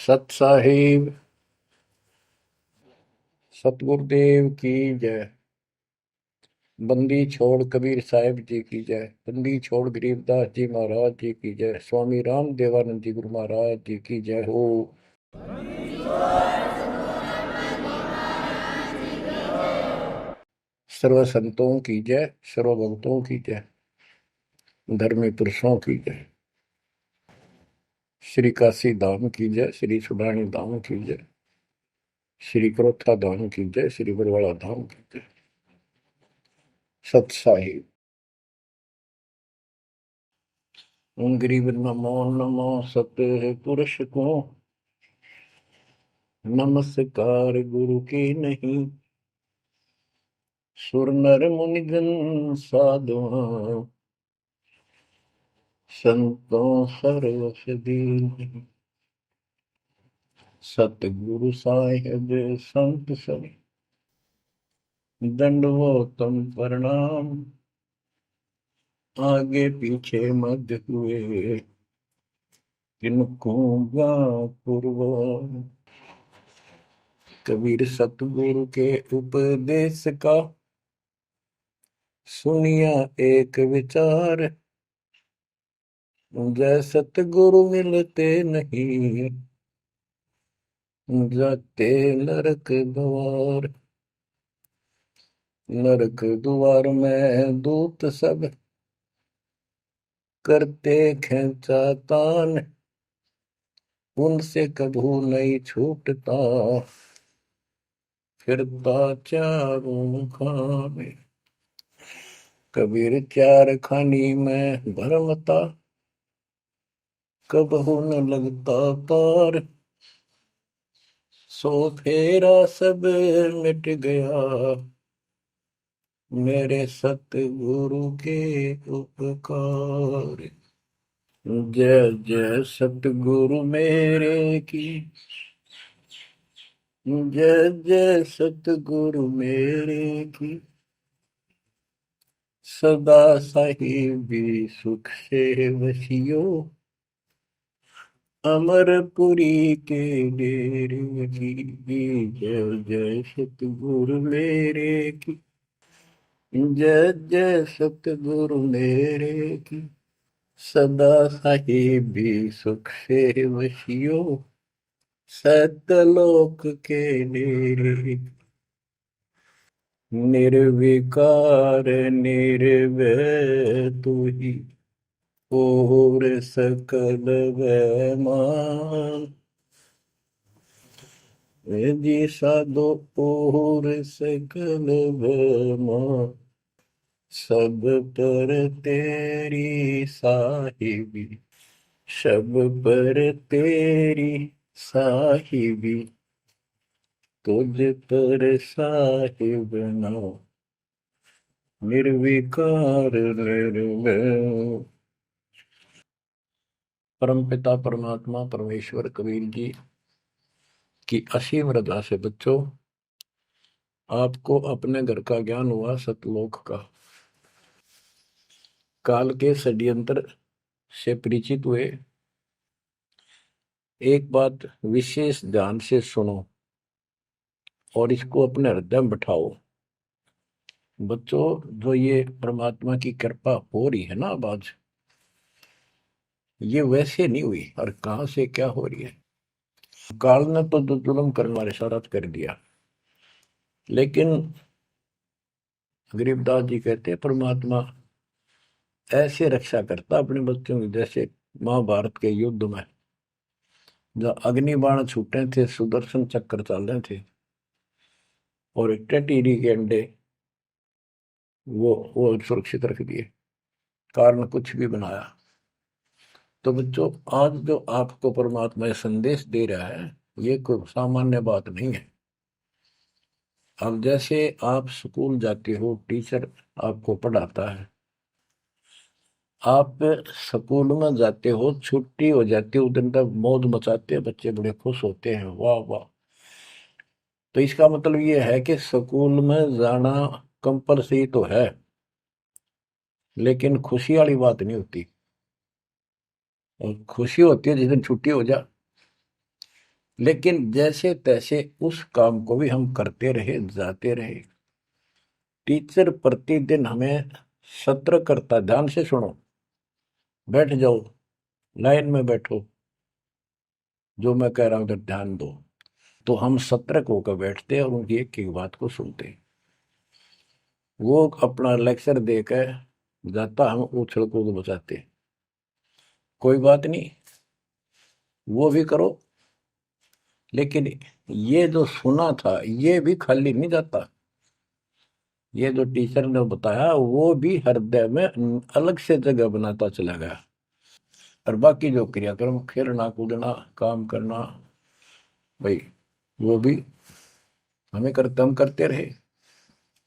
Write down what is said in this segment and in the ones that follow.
सत साहिब सतगुरुदेव की जय। बंदी छोड़ कबीर साहिब जी की जय। बंदी छोड़ गरीबदास जी महाराज जी की जय। स्वामी राम देवानंद जी गुरु महाराज जी की जय हो। सर्व संतों की जय, सर्व भक्तों की जय, धर्मी पुरुषों की जय। श्री काशी धाम की जय, श्री सुडानी धाम की जय, श्री क्रोथा धाम की जय, श्री बरवाड़ा धाम की जय। सत साहिब गरीब नमो नमो सत पुरुष को नमस्कार गुरु की नहीं। सुर नर मुनिजन साधुआ संतों सर्वस दीन। सतगुरु साहिब संत सब दंडवतम प्रणाम। आगे पीछे मध्य हुए किनको पूर्व। कबीर सतगुरु के उपदेश का सुनिया एक विचार। जय सतगुरु मिलते नहीं जाते नरक द्वार। नरक द्वार में दूत सब करते खेचातान। उनसे कभू नहीं छूटता फिरता चारों खाने। कबीर चार खानी में भरमता कबहू न लगता तार। सो फेरा सब मिट गया मेरे सतगुरु के उपकार। जय जय सतगुरु मेरे की जय जय सतगुरु मेरे की। सदा साहिबी सुख से वसियो अमरपुरी के डेरे की। जय जय सतगुरु मेरे की जय जय सतगुरु मेरे की। सदा साहिबी सुख से वसियो सतलोक के डेरे। निर्विकार निर्भय तू ही और सकल वैमान। जी साधो और सकल वैमान। सब पर तेरी साहिबी सब पर तेरी साहिबी। तुझ पर साहिब नाम निर्विकार निर्भय। परमपिता परमात्मा परमेश्वर कबीर जी की असीम रजा से बच्चों आपको अपने घर का ज्ञान हुआ सतलोक का। काल के षड्यंत्र से परिचित हुए। एक बात विशेष ध्यान से सुनो और इसको अपने हृदय में बिठाओ। बच्चों जो ये परमात्मा की कृपा हो रही है ना अब आज, ये वैसे नहीं हुई और कहां से क्या हो रही है। काल ने तो जुल्म करने वाले सारा कर दिया, लेकिन गरीबदास जी कहते हैं परमात्मा ऐसे रक्षा करता अपने बच्चों की, जैसे महाभारत के युद्ध में जब अग्निबाण छूटे थे, सुदर्शन चक्र चल रहे थे और टेटीरी के अंडे वो सुरक्षित रख दिए, कारण कुछ भी बनाया। तो बच्चों आज जो आपको परमात्मा संदेश दे रहा है ये कोई सामान्य बात नहीं है। अब जैसे आप स्कूल जाते हो, टीचर आपको पढ़ाता है, आप स्कूल में जाते हो, छुट्टी हो जाती है, उस दिन तक मौज मचाते हैं, बच्चे बड़े खुश होते हैं, वाह वाह। तो इसका मतलब ये है कि स्कूल में जाना कंपलसरी तो है, लेकिन खुशी वाली बात नहीं होती। और खुशी होती है जिस दिन छुट्टी हो जाए। लेकिन जैसे तैसे उस काम को भी हम करते रहे, जाते रहे। टीचर प्रतिदिन हमें सत्र करता, ध्यान से सुनो, बैठ जाओ, लाइन में बैठो, जो मैं कह रहा हूं उधर ध्यान दो। तो हम सतर्क होकर बैठते और उनकी एक एक बात को सुनते। वो अपना लेक्चर देकर जाता, हम उछल कूद बचाते। कोई बात नहीं, वो भी करो, लेकिन ये जो सुना था ये भी खाली नहीं जाता। ये जो टीचर ने बताया वो भी हृदय में अलग से जगह बनाता चला गया। और बाकी जो क्रियाक्रम, खेलना कूदना, काम करना, भाई वो भी हम करते रहे।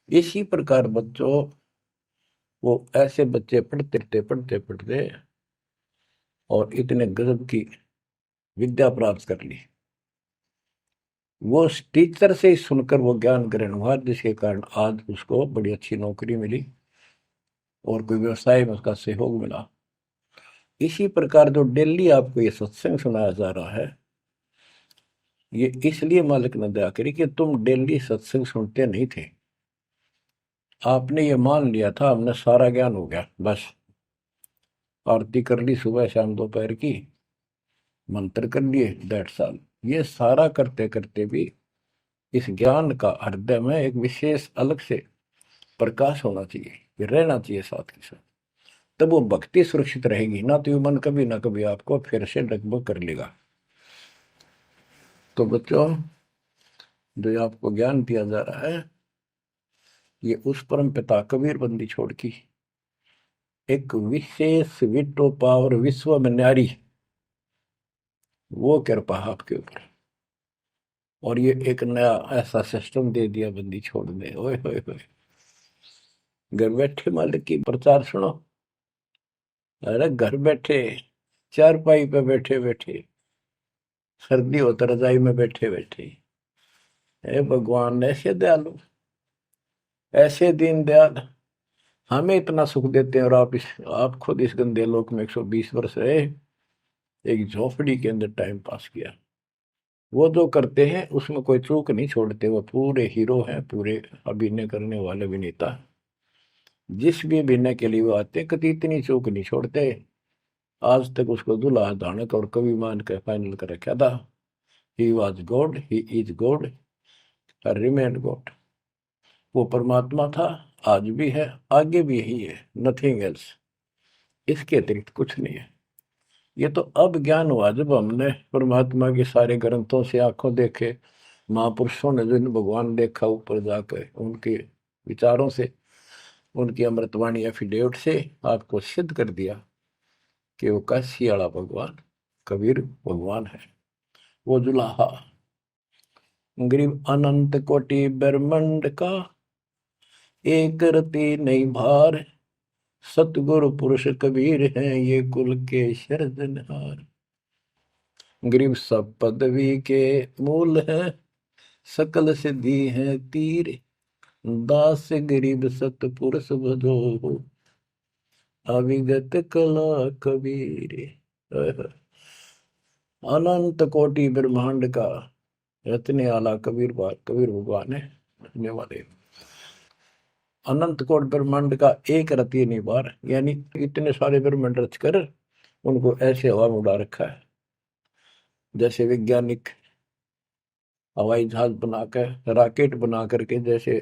इसी प्रकार बच्चों, वो ऐसे बच्चे पढ़ते और इतने गजब की विद्या प्राप्त कर ली। वो उस टीचर से ही सुनकर वो ज्ञान ग्रहण हुआ, जिसके कारण आज उसको बड़ी अच्छी नौकरी मिली और कोई व्यवसाय में उसका सहयोग मिला। इसी प्रकार जो डेली आपको ये सत्संग सुनाया जा रहा है, ये इसलिए मालिक ने दया करी कि तुम डेली सत्संग सुनते नहीं थे। आपने ये मान लिया था हमने सारा ज्ञान हो गया, बस आरती कर ली सुबह शाम दोपहर की, मंत्र कर लिए, दैट साल। ये सारा करते करते भी इस ज्ञान का हृदय में एक विशेष अलग से प्रकाश होना चाहिए, ये रहना चाहिए साथ के साथ। तब वो भक्ति सुरक्षित रहेगी, ना तो ये मन कभी ना कभी आपको फिर से डगमग कर लेगा। तो बच्चों, जो आपको ज्ञान दिया जा रहा है, ये उस परम पिता कबीर बंदी छोड़ की एक विशेष विटो पावर विश्व में न्यारी, वो कृपा आपके ऊपर। और ये एक नया ऐसा सिस्टम दे दिया बंदी छोड़ दे, ओए होए होए। घर बैठे मालिक की प्रचार सुनो। अरे घर बैठे, चारपाई पे बैठे बैठे, सर्दी हो तो रजाई में बैठे बैठे, हे भगवान ऐसे दयालु, ऐसे दीन दयाल, हमें इतना सुख देते हैं। और आप खुद इस गंदे लोक में 120 वर्ष रहे, एक झोपड़ी के अंदर टाइम पास किया। वो जो करते हैं उसमें कोई चूक नहीं छोड़ते, वो पूरे हीरो हैं, पूरे अभिनय करने वाले अभिनेता। जिस भी अभिनय के लिए वो आते कभी इतनी चूक नहीं छोड़ते। आज तक उसको दुल्हा दानक और कवि मान के फाइनल कर रखा था। He was God, he is God, remain God. वो परमात्मा था, आज भी है, आगे भी यही है, नथिंग एल्स। इसके अतिरिक्त कुछ नहीं है। ये तो अब ज्ञान हुआ जब हमने परमात्मा के सारे ग्रंथों से आंखों देखे, महापुरुषों ने जिन भगवान देखा ऊपर जाकर, उनके विचारों से, उनकी अमृतवाणी एफिडेविट से आपको सिद्ध कर दिया कि वो काशी वाला भगवान कबीर भगवान है। वो जुलाहा गरीब अनंत कोटि ब्रह्मंड का, एक रति नहीं भार, सतगुरु पुरुष कबीर हैं ये कुल के सिरजनहार। गरीब सब पदवी के मूल है, सकल सिद्धि है तीर, दास गरीब सतपुरुष भजो, अविगत कला कबीर। अनंत कोटि ब्रह्मांड का रचने वाला कबीर भगवान है, रचने वाले। अनंत कोट ब्रह्मांड का एक रति निवार, यानी इतने सारे ब्रह्मांड रचकर उनको ऐसे हवा में उड़ा रखा है। जैसे वैज्ञानिक हवाई जहाज बनाकर, रॉकेट बना करके जैसे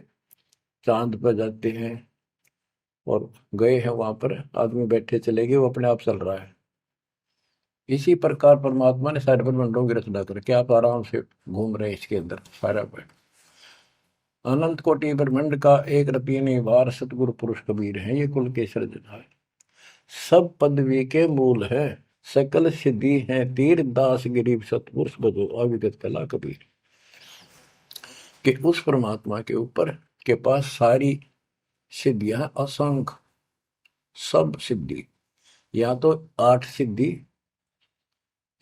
चांद पर जाते हैं और गए हैं, वहां पर आदमी बैठे चले गए, वो अपने आप चल रहा है। इसी प्रकार परमात्मा ने सारे ब्रह्मांडों की रचना करके आप आराम से घूम रहे हैं इसके अंदर सारा पे। अनंत कोटि ब्रह्मांड का एक रति निवार, सतगुरु पुरुष कबीर है ये कुल के सिरजनहार। सब पदवी के मूल है, सकल सिद्धि है तीर, दास गरीब सतपुरुष भजो, अविगत कला कबीर। कि उस परमात्मा के ऊपर के पास सारी सिद्धियां असंख्य, सब सिद्धि, या तो 8 सिद्धि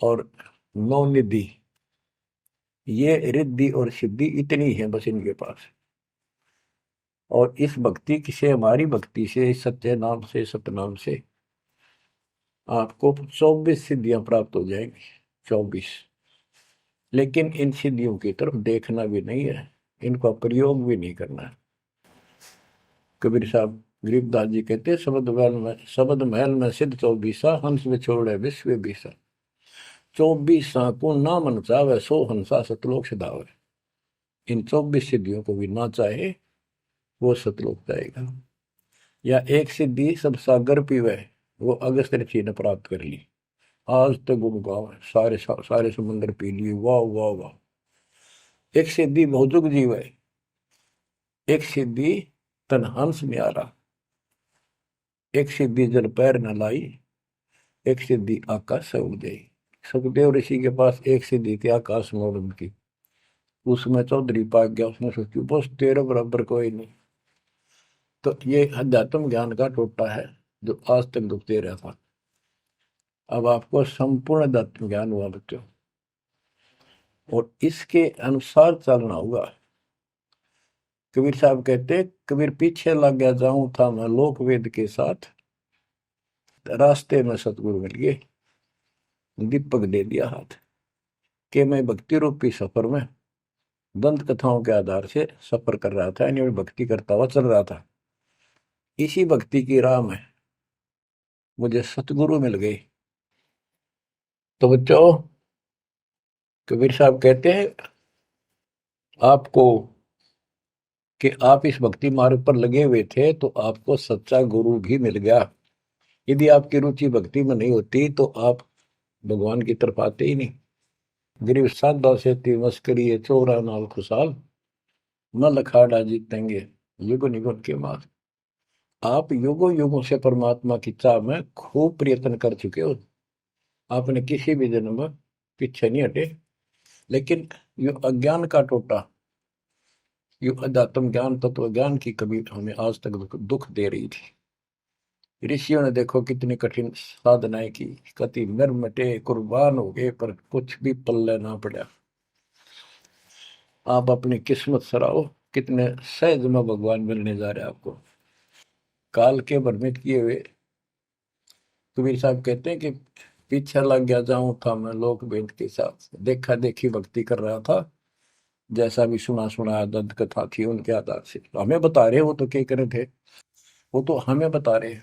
और 9 निधि, ये रिद्धि और सिद्धि इतनी है बस इनके पास। और इस भक्ति से, हमारी भक्ति से, सत्य नाम से, सतनाम से आपको 24 सिद्धियां प्राप्त हो जाएंगी। 24 लेकिन इन सिद्धियों की तरफ देखना भी नहीं है, इनका प्रयोग भी नहीं करना है। कबीर साहब गरीबदास जी कहते हैं, शब्द महल में सिद्ध चौबीसा, हंस विछोड़े विश्व बीसा। 24 को ना मन चावे, 100 हंसा सतलोक सिधावे। इन 24 सिद्धियों को भी ना चाहे वो सतलोक जाएगा। या एक सिद्धि सब सागर पीवे, वो अगस्त ऋषि ने प्राप्त कर ली। आज तक गुण गाओ, सारे समुद्र पी लिए, वाह वाह वाह। एक सिद्धि बहुजुग जीव है, एक सिद्धि तन हंस न्यारा, एक सिद्धि जल पैर न लाई, एक सिद्धि आकाश से उड़ गई। सुखदेव ऋषि के पास एक सिद्धि थी आकाश में उड़न की, उसमें चौधरी पाक गया, उसने सोची बस तेरे बराबर कोई नहीं। तो ये अध्यात्म ज्ञान का टोटा है जो आज तक दुख दे रहा था। अब आपको संपूर्ण अध्यात्म ज्ञान हुआ बच्चों, और इसके अनुसार चलना होगा। कबीर साहब कहते, कबीर पीछे लग गया जाऊं था मैं लोक वेद के साथ, रास्ते में सतगुरु मिल गए, दीपक दे दिया हाथ, कि मैं भक्ति रूपी सफर में दंत कथाओं के आधार से सफर कर रहा था, यानी भक्ति करता हुआ चल रहा था। इसी भक्ति की राह में मुझे सतगुरु मिल गए। तो बच्चों, कबीर साहब कहते हैं आपको कि आप इस भक्ति मार्ग पर लगे हुए थे तो आपको सच्चा गुरु भी मिल गया। यदि आपकी रुचि भक्ति में नहीं होती तो आप भगवान की तरफ आते ही नहीं। गरीब साधा से मस्करी है चोरा नाल खुशाल, न लखाड़ा जीतेंगे युग निगुण के मार। आप युगों युगों से परमात्मा की चाह में खूब प्रयत्न कर चुके हो, आपने किसी भी जन्म में पीछे नहीं हटे। लेकिन यो अज्ञान का टोटा, यो अध्यात्म ज्ञान तत्व ज्ञान की कभी हमें आज तक दुख दे रही थी। ऋषियों ने देखो कितनी कठिन साधनाएं की, कति मर मिटे कुर्बान हो गए, पर कुछ भी पल्ले ना पड़ा। आप अपनी किस्मत सराहो, कितने सहज में भगवान मिलने जा रहे हैं आपको। काल के भ्रमित किए हुए कबीर साहब कहते हैं कि पीछे लग गया जाऊं था मैं लोक वेद के साथ, देखा देखी भक्ति कर रहा था, जैसा भी सुना सुना दंत कथा थी उनके आधार से। तो हमें बता रहे, वो तो क्या करे थे, वो तो हमें बता रहे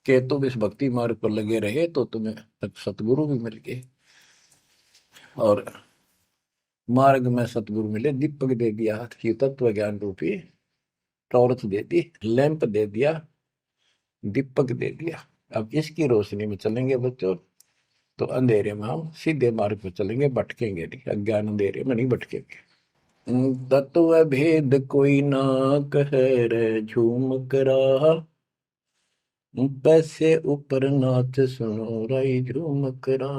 कि तुम इस भक्ति मार्ग पर लगे रहे तो तुम्हें सतगुरु भी मिल गए। और मार्ग में सतगुरु मिले, दीपक दे दिया, तत्व ज्ञान रूपी टॉर्च दे दी, लैंप दे दिया, दीपक दे दिया। अब इसकी रोशनी में चलेंगे बच्चों तो अंधेरे में हम सीधे मार्ग पर चलेंगे, भटकेंगे नहीं, अज्ञान अंधेरे में नहीं भटकेंगे। तत्व भेद कोई ना कहे रे झूम करा, पैसे ऊपर नाच सुनो राई झूम करा।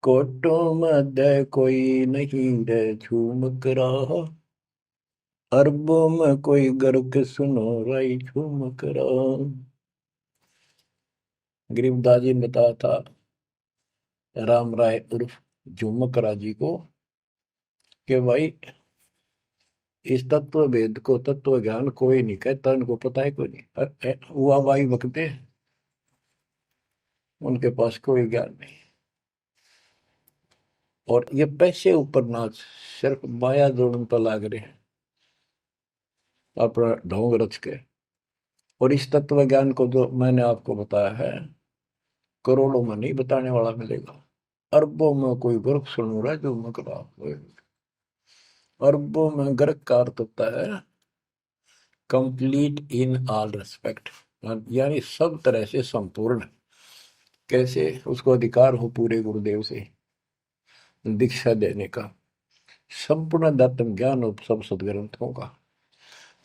कोटों मध्य कोई नहीं रे झूम करा, अरबों में कोई गर्क सुनो राई झूम करा। गरीबदास जी ने बताया था राम राय उर्फ झूमकरा जी को कि भाई इस तत्व भेद को, तत्व ज्ञान कोई नहीं कहता, उनको पता है कोई नहीं, हुआ भाई बकते उनके पास कोई ज्ञान नहीं। और ये पैसे ऊपर नाच, सिर्फ माया जोड़न पर लाग रहे हैं अपना ढोंग रच के। और इस तत्व ज्ञान को जो मैंने आपको बताया है, करोड़ों में नहीं बताने वाला मिलेगा, अरबों में कोई गर्क सुन रहा है जो मकरा। अरबों में गर्क का अर्थ होता है कंप्लीट इन ऑल रेस्पेक्ट, यानी सब तरह से संपूर्ण। कैसे उसको अधिकार हो पूरे गुरुदेव से दीक्षा देने का, संपूर्ण अध्यात्म ज्ञान हो सब सदग्रंथों का,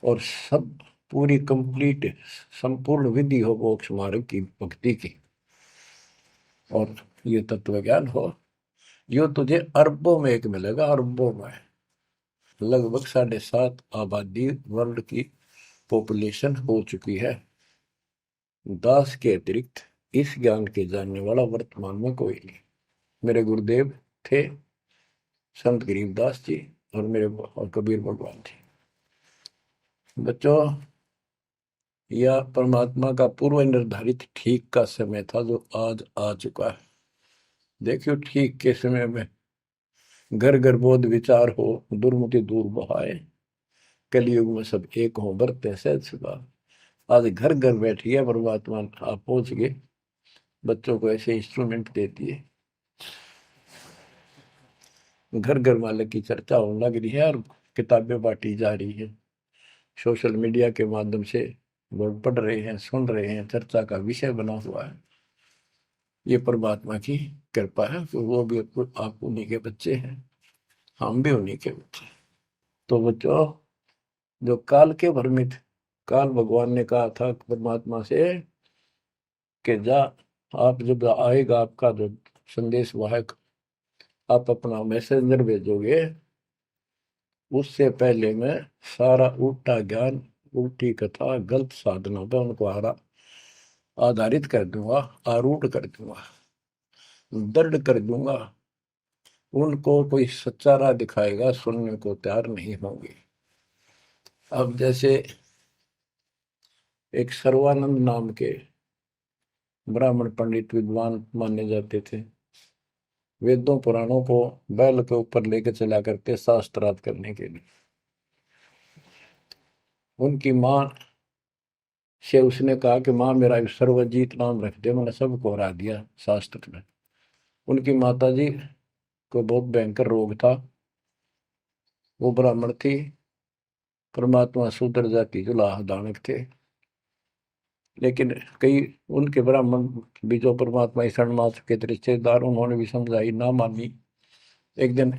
और सब पूरी कंप्लीट संपूर्ण विधि हो मोक्ष मार्ग की भक्ति की, और ये तत्व ज्ञान हो, यो तुझे अरबों में एक मिलेगा, अरबों में। लगभग 7.5 आबादी वर्ल्ड की पॉपुलेशन हो चुकी है। दास के अतिरिक्त इस ज्ञान के जानने वाला वर्तमान में कोई नहीं। मेरे गुरुदेव थे संत गरीबदास जी, और मेरे और कबीर भगवान जी। बच्चों, यह परमात्मा का पूर्व निर्धारित ठीक का समय था जो आज आ चुका है। देखियो ठीक के समय में घर घर बोध विचार हो, दुर्मति दूर बहाए, कलयुग में सब एक हो, बरते सहज सुभा। आज घर घर बैठी है परमात्मा, आप पहुंच गए, बच्चों को ऐसे इंस्ट्रूमेंट देती है, घर घर मालिक की चर्चा होने लग रही है और किताबें बांटी जा रही है, सोशल मीडिया के माध्यम से लोग पढ़ रहे हैं, सुन रहे हैं, चर्चा का विषय बना हुआ है। ये परमात्मा की कृपा है कि वो भी आप उन्हीं के बच्चे हैं, हम भी उन्हीं के बच्चे। तो बच्चों, जो काल के भ्रमित, काल भगवान ने कहा था परमात्मा से कि जा, आप जब आएगा आपका जो संदेश वाहक, आप अपना मैसेंजर भेजोगे, उससे पहले मैं सारा उल्टा ज्ञान, उल्टी कथा, गलत साधनों पर उनको आधारित कर दूंगा, आरूढ़ कर दूंगा, दृढ़ कर दूंगा। उनको कोई सच्चा राह दिखाएगा, सुनने को तैयार नहीं होंगे। अब जैसे एक सर्वानंद नाम के ब्राह्मण पंडित विद्वान माने जाते थे, वेदों पुराणों को बैल के ऊपर लेकर चला करते शास्त्रार्थ करने के लिए। उनकी माँ से उसने कहा कि माँ मेरा सर्वजीत नाम रख दे, मैंने सबको हरा दिया शास्त्र में। उनकी माता जी को बहुत भयंकर रोग था, वो ब्राह्मण थी, परमात्मा शूद्र जाति जुलाह दानक थे, लेकिन कई उनके ब्राह्मण भी जो परमात्मा ईश्वर मात्र के रिश्तेदार, उन्होंने भी समझाई, ना मानी। एक दिन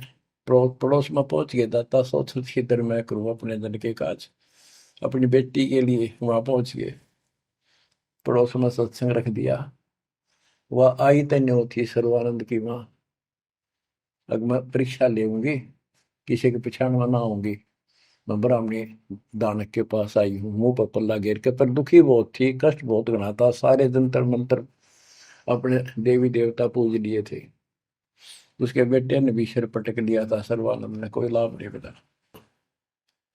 पड़ोस में पहुंच गया, दाता सोच किधर मैं करूँ अपने धन के काज, अपनी बेटी के लिए वहां पहुंच गए, पड़ोस में सत्संग रख दिया। वह आई तन्यो थी सर्वानंद की माँ, अब मैं परीक्षा लेंगी, किसी के पिछाड़ में ना आऊंगी, मैं ब्राह्मणी दानक के पास आई हूँ, मुंह पर पल्ला घेर के, पर दुखी बहुत थी, कष्ट बहुत घना था, सारे जंतर मंत्र अपने देवी देवता पूज लिए थे, उसके बेटे ने भी सिर पटक लिया था, सर्वानंद ने कोई लाभ नहीं मिला।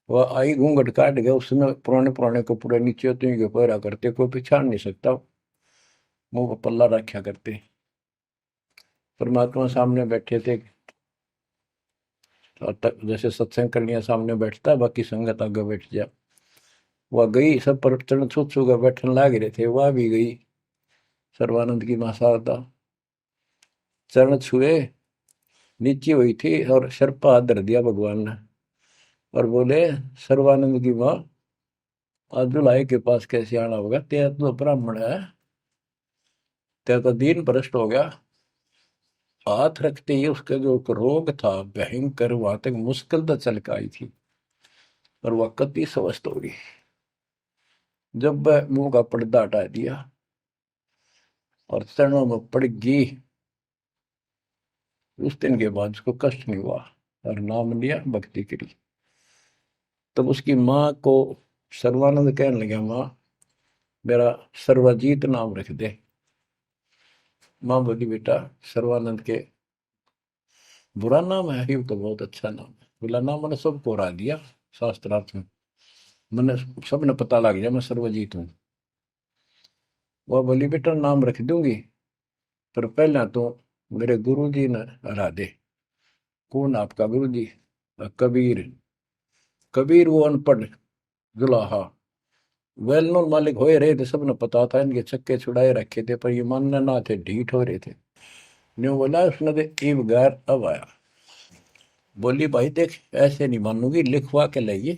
वह आई, घूंघट काट गया, उसमें पुराने पुराने कपड़े नीचे के पहरा करते, कोई पिछाड़ नहीं सकता, मुंह पर पल्ला रखा करते। परमात्मा सामने बैठे थे, और जैसे सत्संग करने सामने बैठता है, बाकी संगत आगे बैठ जा। वह गई, सब पर चरण छू छू कर बैठने लग रहे थे, वह भी गई, सर्वानंद की मां शारदा, चरण छुए, नीचे हुई थी और सर पर हाथ धर दिया भगवान ने, और बोले, सर्वानंद की मां, आज दुल्हाई के पास कैसे आना होगा, तेरा तो ब्राह्मण है, तेरा तो दीन भ्रष्ट हो गया। हाथ रखते ही उसका जो रोग था भयंकर, वहां तक मुश्किल तो चल के आई थी, और वह कति स्वस्थ हो गई। जब वह मुंह का पर्दा हटा दिया और चरणों में पड़ गई, उस दिन के बाद उसको कष्ट नहीं हुआ, और नाम लिया, भक्ति करी। तब उसकी माँ को सर्वानंद कहने लगा, माँ मेरा सर्वजीत नाम रख दे। माँ बोली, बेटा सर्वानंद के बुरा नाम है, ही तो बहुत अच्छा नाम है। बोला, नाम मैंने सबको हरा दिया शास्त्रार्थ में, मैंने सबने पता लग गया मैं सर्वजीत हूँ। वह बोली, बेटा नाम रख दूंगी, पर पहले तो मेरे गुरु जी ने हरा दे। कौन आपका गुरु जी? कबीर। कबीर वो अनपढ़ जुलाहा, वेल नोन मालिक हो रहे थे, सबने पता था, इनके छक्के छुड़ाए रखे थे, पर ये मानने ना थे, ढीठ हो रहे थे। न्यू बोला उसने, तो ईब गैर अब आया। बोली, भाई देख ऐसे नहीं मानूंगी, लिखवा के लाइए,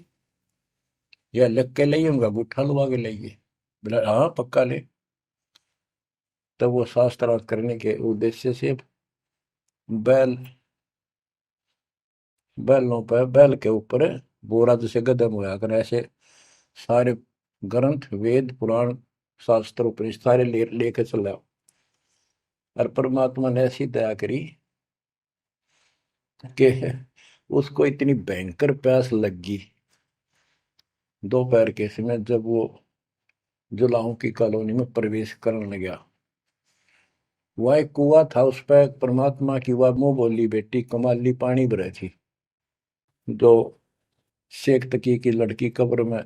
या लिख के लाइए, उनका गुट्ठा लुआ के लाइए। बोला, हाँ पक्का ले। तब वो शास्त्रार्थ करने के उद्देश्य से बैल, बैलों पर, बैल के ऊपर बोरा जैसे गदम होया कर, ऐसे सारे ग्रंथ, वेद, पुराण, शास्त्र, उपनिषद सारे लेके चला। और परमात्मा ने ऐसी दया करी कि उसको इतनी भयंकर प्यास लगी दोपहर के समय, जब वो जुलाहों की कॉलोनी में प्रवेश करने गया। वह एक कुआ था, उस पर परमात्मा की वह मुंह बोली बेटी कमाली पानी भरे थी, जो शेख तकी की लड़की कब्र में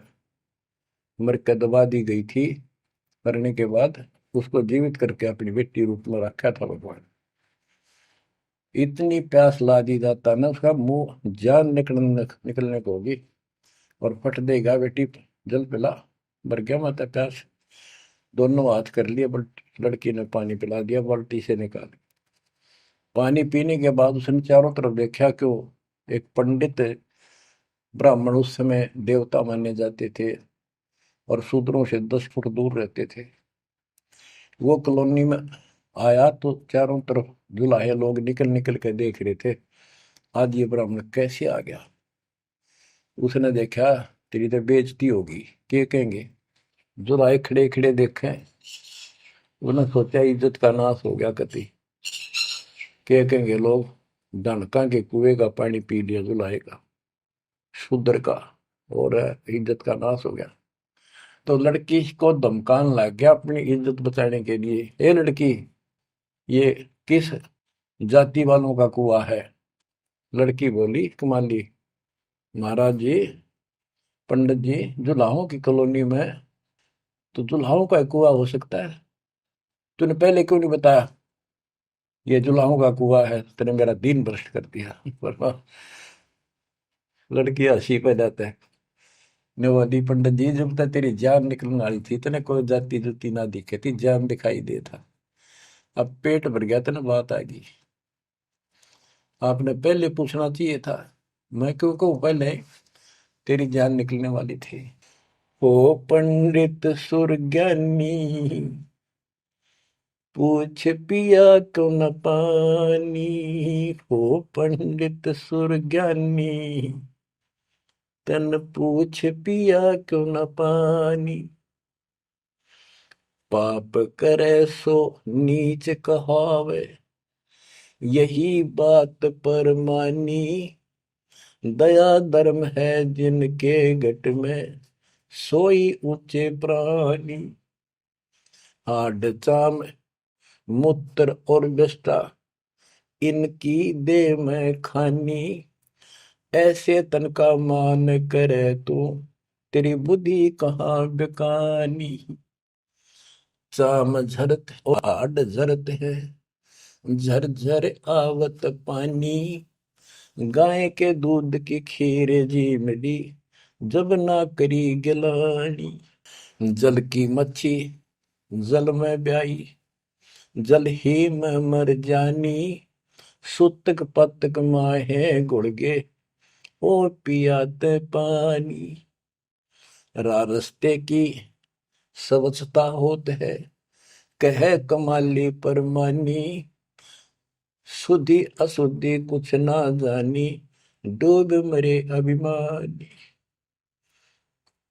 मर के दबा दी गई थी, मरने के बाद उसको जीवित करके अपनी बेटी रूप में रखा था भगवान। इतनी प्यास ला दी जाता ना, उसका मुंह जान निकलने को होगी और फट देगा बेटी, जल पिला। भर गया माता प्यास। दोनों हाथ कर लिए, लड़की ने पानी पिला दिया बाल्टी से निकाल। पानी पीने के बाद उसने चारों तरफ देखा कि एक पंडित ब्राह्मण, उस समय देवता माने जाते थे और शूद्रों से 10 फुट दूर रहते थे, वो कॉलोनी में आया तो चारों तरफ जुलाहे लोग निकल निकल के देख रहे थे, आज ये ब्राह्मण कैसे आ गया। उसने देखा तेरी तो बेइज्जती होगी, क्या कहेंगे। जुलाहे खड़े खड़े देखे, उन्हें सोचा इज्जत का नाश हो गया कति, क्या कहेंगे लोग। डनका के कुएं का पानी पी लिया जुलाहे का, शूद्र का, और इज्जत का नाश हो गया। तो लड़की को धमकाने लग गया अपनी इज्जत बचाने के लिए, ए लड़की, ये किस जाति वालों का कुआं है। लड़की बोली कमाली, महाराज जी, पंडित जी, जुलाहों की कॉलोनी में तो जुलाहों का कुआं हो सकता है, तूने पहले क्यों नहीं बताया ये जुलाहों का कुआं है, तेने मेरा दिन भ्रष्ट कर दिया। पर लड़की हंसी पे जाता है, ने बोली पंडित जी, जब तक तेरी जान निकलने वाली थी तेने कोई जाति जुती ना दिखे थी, जान दिखाई दे था, अब पेट भर गया तेने बात आ गई। आपने पहले पूछना चाहिए था, मैं क्यों कहूँ पहले, तेरी जान निकलने वाली थी। ओ पंडित सुरज्ञानी, पूछ पिया क्यों न पानी, हो पंडित सुरज्ञानी, तन पूछ पिया क्यों न पानी। पाप करे सो नीच कहावे, यही बात पर मानी, दया धर्म है जिनके घट में, सोई ऊंचे प्राणी। हाड चाम मूत्र और विष्ठा, इनकी दे में खानी, ऐसे तन का मान करे तू, तेरी बुद्धि कहाँ बेकानी। चाम झरत और हाड झरत है, झरझर आवत पानी, गाय के दूध की खीर जी मिली, जब ना करी गिलानी। जल की मच्छी जल में ब्याई, जल ही में मर जानी, सुतक पतक माहे गुड़गे, ओ पियाते पानी। रास्ते की स्वच्छता होत है, कह कमाली परमानी, शुद्धि अशुद्धि कुछ ना जानी, डूब मरे अभिमानी।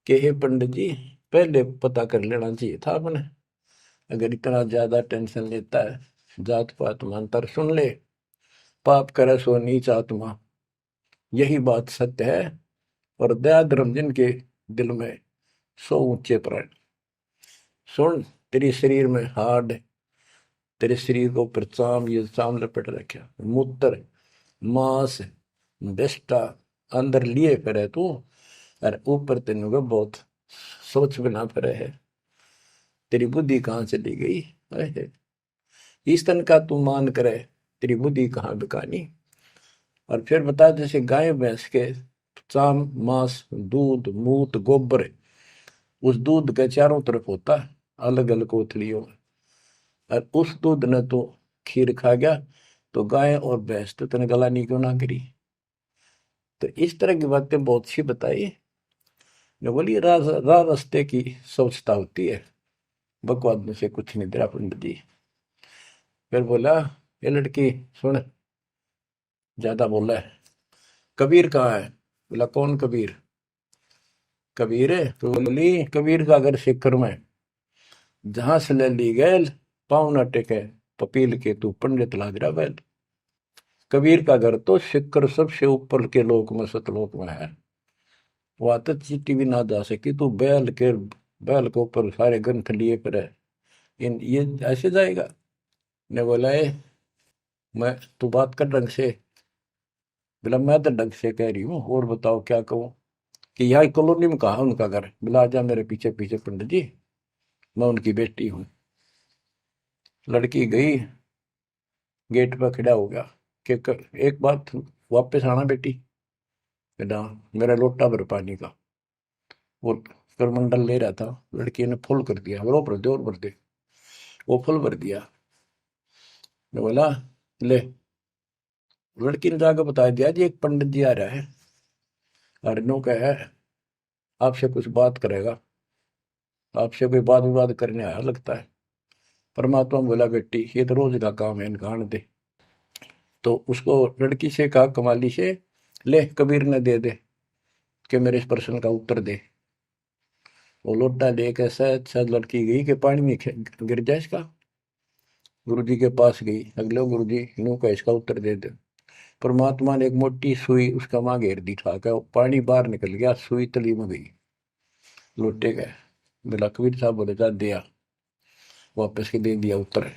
के हे पंडित जी, पहले पता कर लेना चाहिए था अपने, अगर इतना ज्यादा टेंशन लेता है, जात पात मानतर सुन ले, पाप करे सो नीच आत्मा, यही बात सत्य है। और दया धर्म जिनके दिल में, सो ऊंचे प्राण। सुन, तेरे शरीर में हाड, तेरे शरीर को ऊपर चाम, ये चाम लपेट रखा, मूत्र मांस विष्ठा अंदर लिए फिरे तू, और ऊपर तेन को बहुत सोच बना फिरे है, तेरी बुद्धि कहाँ चली गई है। इस तन का तू मान करे, तेरी बुद्धि कहाँ बिकानी। और फिर बता, जैसे गाय भैंस के चाम मांस दूध मूत गोबर, उस दूध के चारों तरफ होता है अलग अलग कोथलियों में, और उस दूध ने तो खीर खा गया, तो गाय और भैंस तो तेने गलानी क्यों ना करी। तो इस तरह की बातें बहुत सी बताई। जो बोली रास्ते की स्वच्छता होती है, बकवाद में से कुछ नहीं तेरा पंडित जी। फिर बोला, ये लड़की सुन, ज्यादा बोला है, कबीर कहाँ है। बोला कौन कबीर। कबीर है तो बोली, कबीर का घर सिक्कर में, जहां से ले ली गैल, पाँव न टेके पपील के, तू पंडित लाग रहा बैल। कबीर का घर तो सिक्कर सबसे ऊपर के लोक में, सतलोक में है, वहां तक चीटी भी ना जा सकी, तू बैल के ऊपर सारे ग्रंथ लिए फिर है, इन ये ऐसे जाएगा। ने बोला, मैं तू बात कर ढंग से। बोला मैं तो ढंग से कह रही हूँ, और बताओ क्या कहूँ। कि यहाँ कॉलोनी में कहा उनका घर। बोला जा मेरे पीछे पीछे पंडित जी, मैं उनकी बेटी हूँ। लड़की गई, गेट पर खड़ा हो गया, कि एक बात वापस आना बेटी, बेटा मेरा लोटा भर पानी का। वो करमंडल ले रहा था, लड़की ने फुल कर दिया, और भर दे और भर दे। वो फुल भर दिया। मैं बोला ले। लड़की ने जाकर बता दिया जी एक पंडित जी आ रहा है, हरनों का है, आपसे कुछ बात करेगा, आपसे कोई बात विवाद करने आया लगता है। परमात्मा बोला बेटी ये तो रोज का काम है, इनका आने दे। तो उसको लड़की से कहा कमाली से, ले कबीर ने दे दे कि मेरे इस प्रश्न का उत्तर दे। वो लोटा लेकर शायद शायद लड़की गई कि पानी में गिर जाए इसका। गुरु जी के पास गई, अगले गुरु जी नू का इसका उत्तर दे दे। परमात्मा ने एक मोटी सुई उसका माँ घेर दी, ठाकर पानी बाहर निकल गया, सुई तली में गई, लोटे गए। बोला कबीर साहब बोले जा दिया, वापस के दे दिया उत्तर।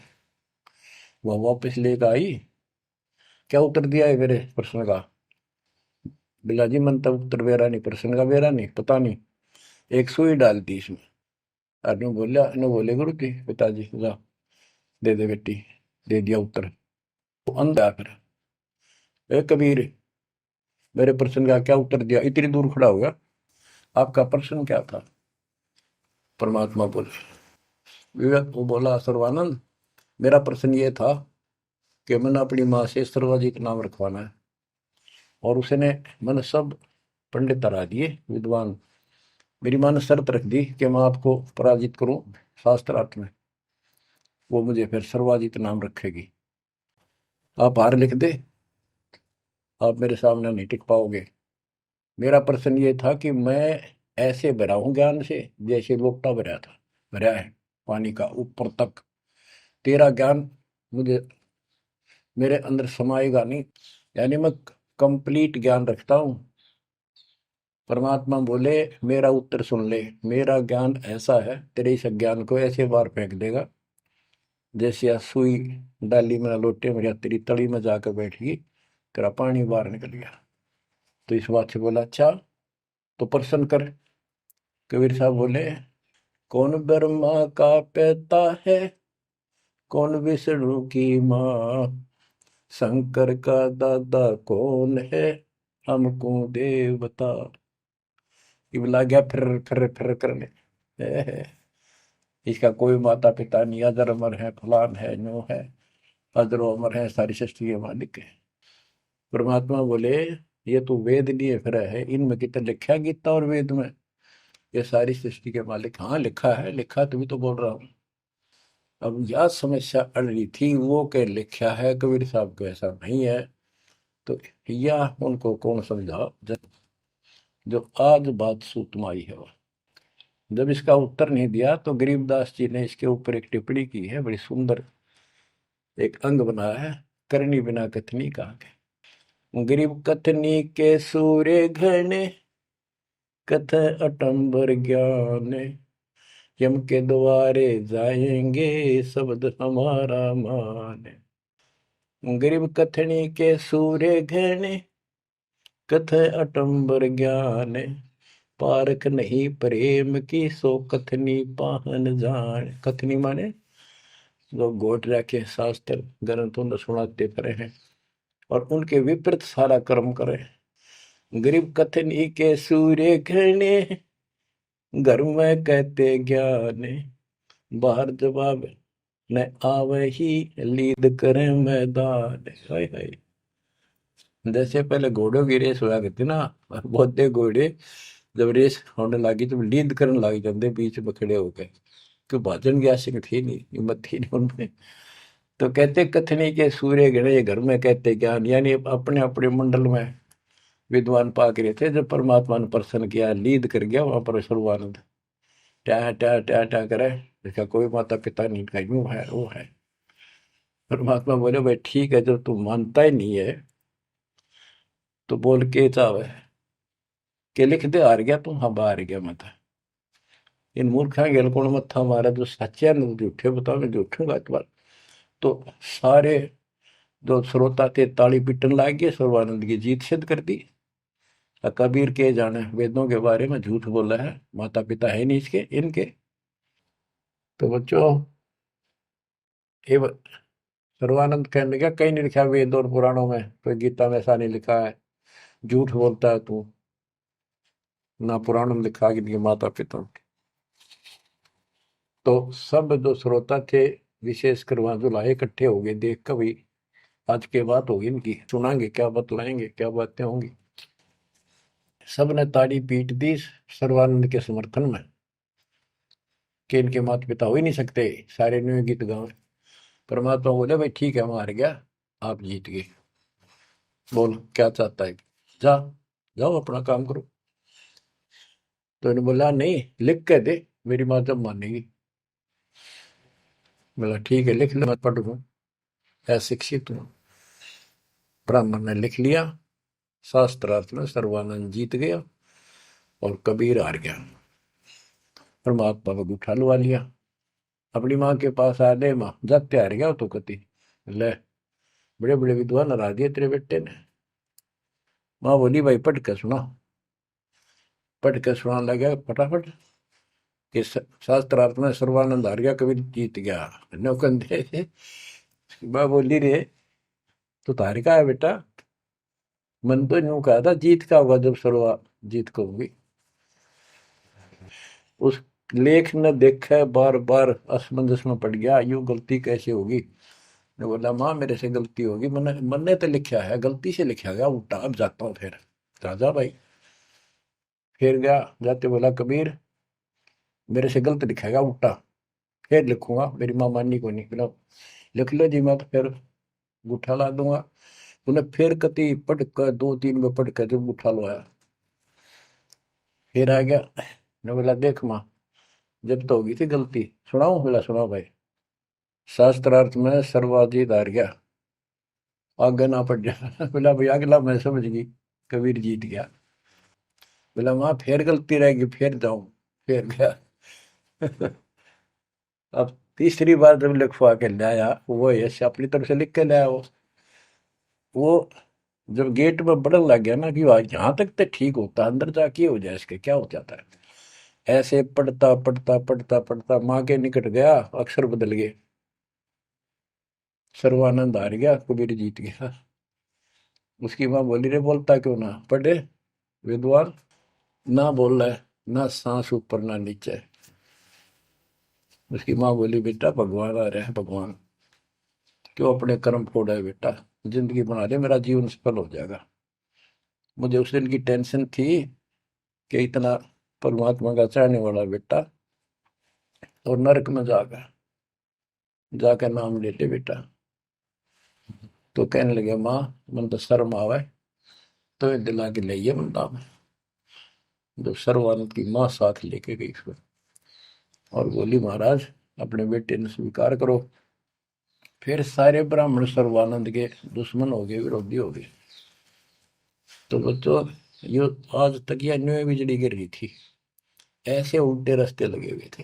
वह वापस लेकर आई, क्या उत्तर दिया है मेरे प्रश्न का? बिला जी मन तब उत्तर बेरा नहीं, प्रश्न का बेरा नहीं, पता नहीं, एक सुई डाल दी इसमें। अनु बोला, अनु बोले गुरु जी पिताजी जा दे दे बेटी, दे दिया उत्तर। वो अंधा फिर, ए कबीर मेरे प्रश्न का क्या उत्तर दिया? इतनी दूर खड़ा हो गया, आपका प्रश्न क्या था? परमात्मा बोले, विवेक वो बोला सर्वानंद मेरा प्रश्न ये था कि मैंने अपनी माँ से सर्वाजीत नाम रखवाना है, और उसने मैंने सब पंडित हरा दिए विद्वान, मेरी माँ ने शर्त रख दी कि मैं आपको पराजित करूं शास्त्रार्थ में, वो मुझे फिर सर्वाजीत नाम रखेगी। आप हार लिख दे, आप मेरे सामने नहीं टिक पाओगे। मेरा प्रश्न ये था कि मैं ऐसे भरा हूं ज्ञान से जैसे लोटा भरा था, भरा है पानी का ऊपर तक। तेरा ज्ञान मुझे मेरे अंदर समाएगा नहीं, यानी मैं कंप्लीट ज्ञान रखता हूं। परमात्मा बोले मेरा उत्तर सुन ले, मेरा ज्ञान ऐसा है तेरे इस ज्ञान को ऐसे बार फेंक देगा जैसे या सुई डाली में लोटे में या तेरी तली में जाकर बैठ गई, तेरा पानी बाहर निकल गया। तो इस बात से बोला अच्छा तो प्रश्न कर। कबीर साहब बोले कौन ब्रह्मा का पिता है, कौन विष्णु की माँ, शंकर का दादा कौन है, हमको देव बता। ये बोला गया फिर करने, इसका कोई माता पिता नहीं, अजर अमर है, फलान है, नो है, अजरो अमर है, सारी सृष्टि के मालिक है। परमात्मा बोले ये तो वेद लिए फिर है, इनमें कितना लिखा गीता और वेद में ये सारी सृष्टि के मालिक? हाँ लिखा है, लिखा तभी तो बोल रहा हूँ। अब यह समस्या अड़ रही थी, वो के लिखा है कबीर साहब को ऐसा नहीं है, तो यह उनको कौन समझा जो आज बात सूतम आई है। जब इसका उत्तर नहीं दिया तो गरीबदास जी ने इसके ऊपर एक टिप्पणी की है, बड़ी सुंदर एक अंग बनाया है, करनी बिना कथनी कहा के। गरीब कथनी के सूर्य घने, कथ अटंबर ज्ञान, यम के द्वारे जाएंगे शब्द हमारा मान। गरीब कथनी के सूर्य घने, कथ अटंबर ज्ञान, पारख नहीं प्रेम की सो कथनी पाहन जान। कथनी माने जो गोट रखे शास्त्र ग्रंथों ने सुनाते पड़े हैं और उनके विपरीत सारा कर्म करे। गरीब कथनी के सूर्य घने, घर में कहते ज्ञान, बाहर जवाब न आवे ही लीद करे मैदान। हाय हाय, जैसे पहले घोड़ों की रेस हुआ करती ना, और बहुत घोड़े जब रेस होने लगी तो लीड करने लग जाते बीच में खड़े होकर, क्यों भाजन की आशिक थी नहीं, हिम्मत थी नहीं उनमें। तो कहते कथनी के सूर्य गणे घर में कहते ज्ञान, यानी अपने अपने मंडल में विद्वान पाक रहे थे। जब परमात्मा ने प्रसन्न किया, लीद कर गया वहां पर सर्वानंद, ट्या ट्या ट्या ट्या करे, इसका कोई माता पिता नहीं, का यूं है वो है। परमात्मा बोले भाई ठीक है, जब तू मानता ही नहीं है तो बोल के चाहे के लिख दे, हार गया तू, हाँ हार गया मैं तो। इन मूर्खा गेल कौन मत्था मारा, जो सच्चे न झूठे बताओ, मैं झूठूंगा इस बार। तो सारे जो श्रोता थे ताली पीटन लाग गए, सर्वानंद की जीत सिद्ध कर दी। कबीर के जाने वेदों के बारे में झूठ बोला है, माता पिता है नहीं इसके इनके। तो बच्चों ये सर्वानंद कहने लगा कहीं नहीं लिखा वेद और पुराणों में, कोई गीता में ऐसा नहीं लिखा है, झूठ बोलता है तू, ना पुराण में लिखा कि माता पिता। तो सब जो श्रोता थे, विशेषकर वहां जो लाए इकट्ठे हो गए, देख कर भाई आज के बात होगी इनकी, सुनाएंगे क्या बतलाएंगे, क्या बातें होंगी। सब ने ताड़ी पीट दी सर्वानंद के समर्थन में कि इनके माता पिता हो ही नहीं सकते, सारे न्यू गीत गाँव। परमात्मा बोले भाई ठीक है, मार गया, आप जीत गए, बोल क्या चाहता है, जा, जाओ अपना काम करो। तो इन्होंने बोला नहीं, लिख के दे, मेरी माँ जब मानेगी। बोला ठीक है, लिख ले, मैं पढ़ लूँ, अशिक्षित हूँ। ब्राह्मण ने लिख लिया, शास्त्रार्थ में सर्वानंद जीत गया और कबीर हार गया। परमात्मा को उठा लुआ लिया, अपनी माँ के पास आ दे, माँ जाते हार गया तो कति ले, बड़े बड़े विद्वान हरा दिए तेरे बेटे ने। माँ बोली भाई पढ़ के सुना, पढ़ के सुनाने लगा फटाफट कि शास्त्रार्थ में सर्वानंद हार गया, कबीर जीत गया। नौकंदे माँ बोली रे तो तार का है बेटा, मन तो यूं कहा था जीत का होगा जब सर्वा जीत को होगी। उस लेख ने देखा, बार बार असमंजस में पड़ गया, यूं गलती कैसे होगी। ने बोला माँ मेरे से गलती होगी, मैंने मैंने तो लिखा है, गलती से लिखा गया उल्टा, अब जाता हूँ फिर। राजा भाई फिर गया, जाते बोला कबीर मेरे से गलत लिखेगा उल्टा, फिर लिखूंगा, मेरी माँ माननी को नहीं। बोला लिख लो जी, मैं तो फिर गुठा ला दूंगा। उन्हें फिर कति पढ़ कर, दो तीन में पढ़ कर जब गुठा लो आया, फिर आ गया। ने बोला देख माँ, जब तो होगी थी गलती, सुनाऊं? बोला सुनाओ भाई। शास्त्रार्थ में सर्वाधिक हार गया, आगे ना पड़ जा। बोला भाई अगला मैं समझ गई, कबीर जीत गया। बोला माँ फिर गलती रहेगी, फिर जाऊं, फिर गया। अब तीसरी बार जब लिखवा के लाया, वो ऐसे अपनी तरफ से लिख के लाया, वो जब गेट में बढ़न लग गया ना कि यहाँ तक तो ठीक होता, अंदर जाके हो जाए इसके क्या हो जाता है। ऐसे पढ़ता पढ़ता पढ़ता पढ़ता माँ के निकट गया, अक्षर बदल गए, सर्वानंद हार गया, कबीर जीत गया। उसकी माँ बोली रे बोलता क्यों ना, पढ़े विद्वान, ना बोल रहा है, ना सांस ऊपर ना नीचे। उसकी माँ बोली बेटा भगवान आ रहे हैं, भगवान क्यों अपने कर्म फोड़ा है बेटा, जिंदगी बना ले, मेरा जीवन सफल हो जाएगा। मुझे उस दिन की टेंशन थी कि इतना परमात्मा का चाहने वाला बेटा और नरक में जाकर नाम ले ले बेटा। तो कहने लगे माँ मन तो शर्म आवे, तो ये दिला के ले बंदा में। जो सर्वानंद की माँ साथ लेके गई फिर, और बोली महाराज अपने बेटे ने स्वीकार करो। फिर सारे ब्राह्मण सर्वानंद के दुश्मन हो गए, विरोधी हो गए। तो बच्चों ये आज तक यह न्यू बिजली गिर रही थी, ऐसे उल्टे रास्ते लगे हुए थे।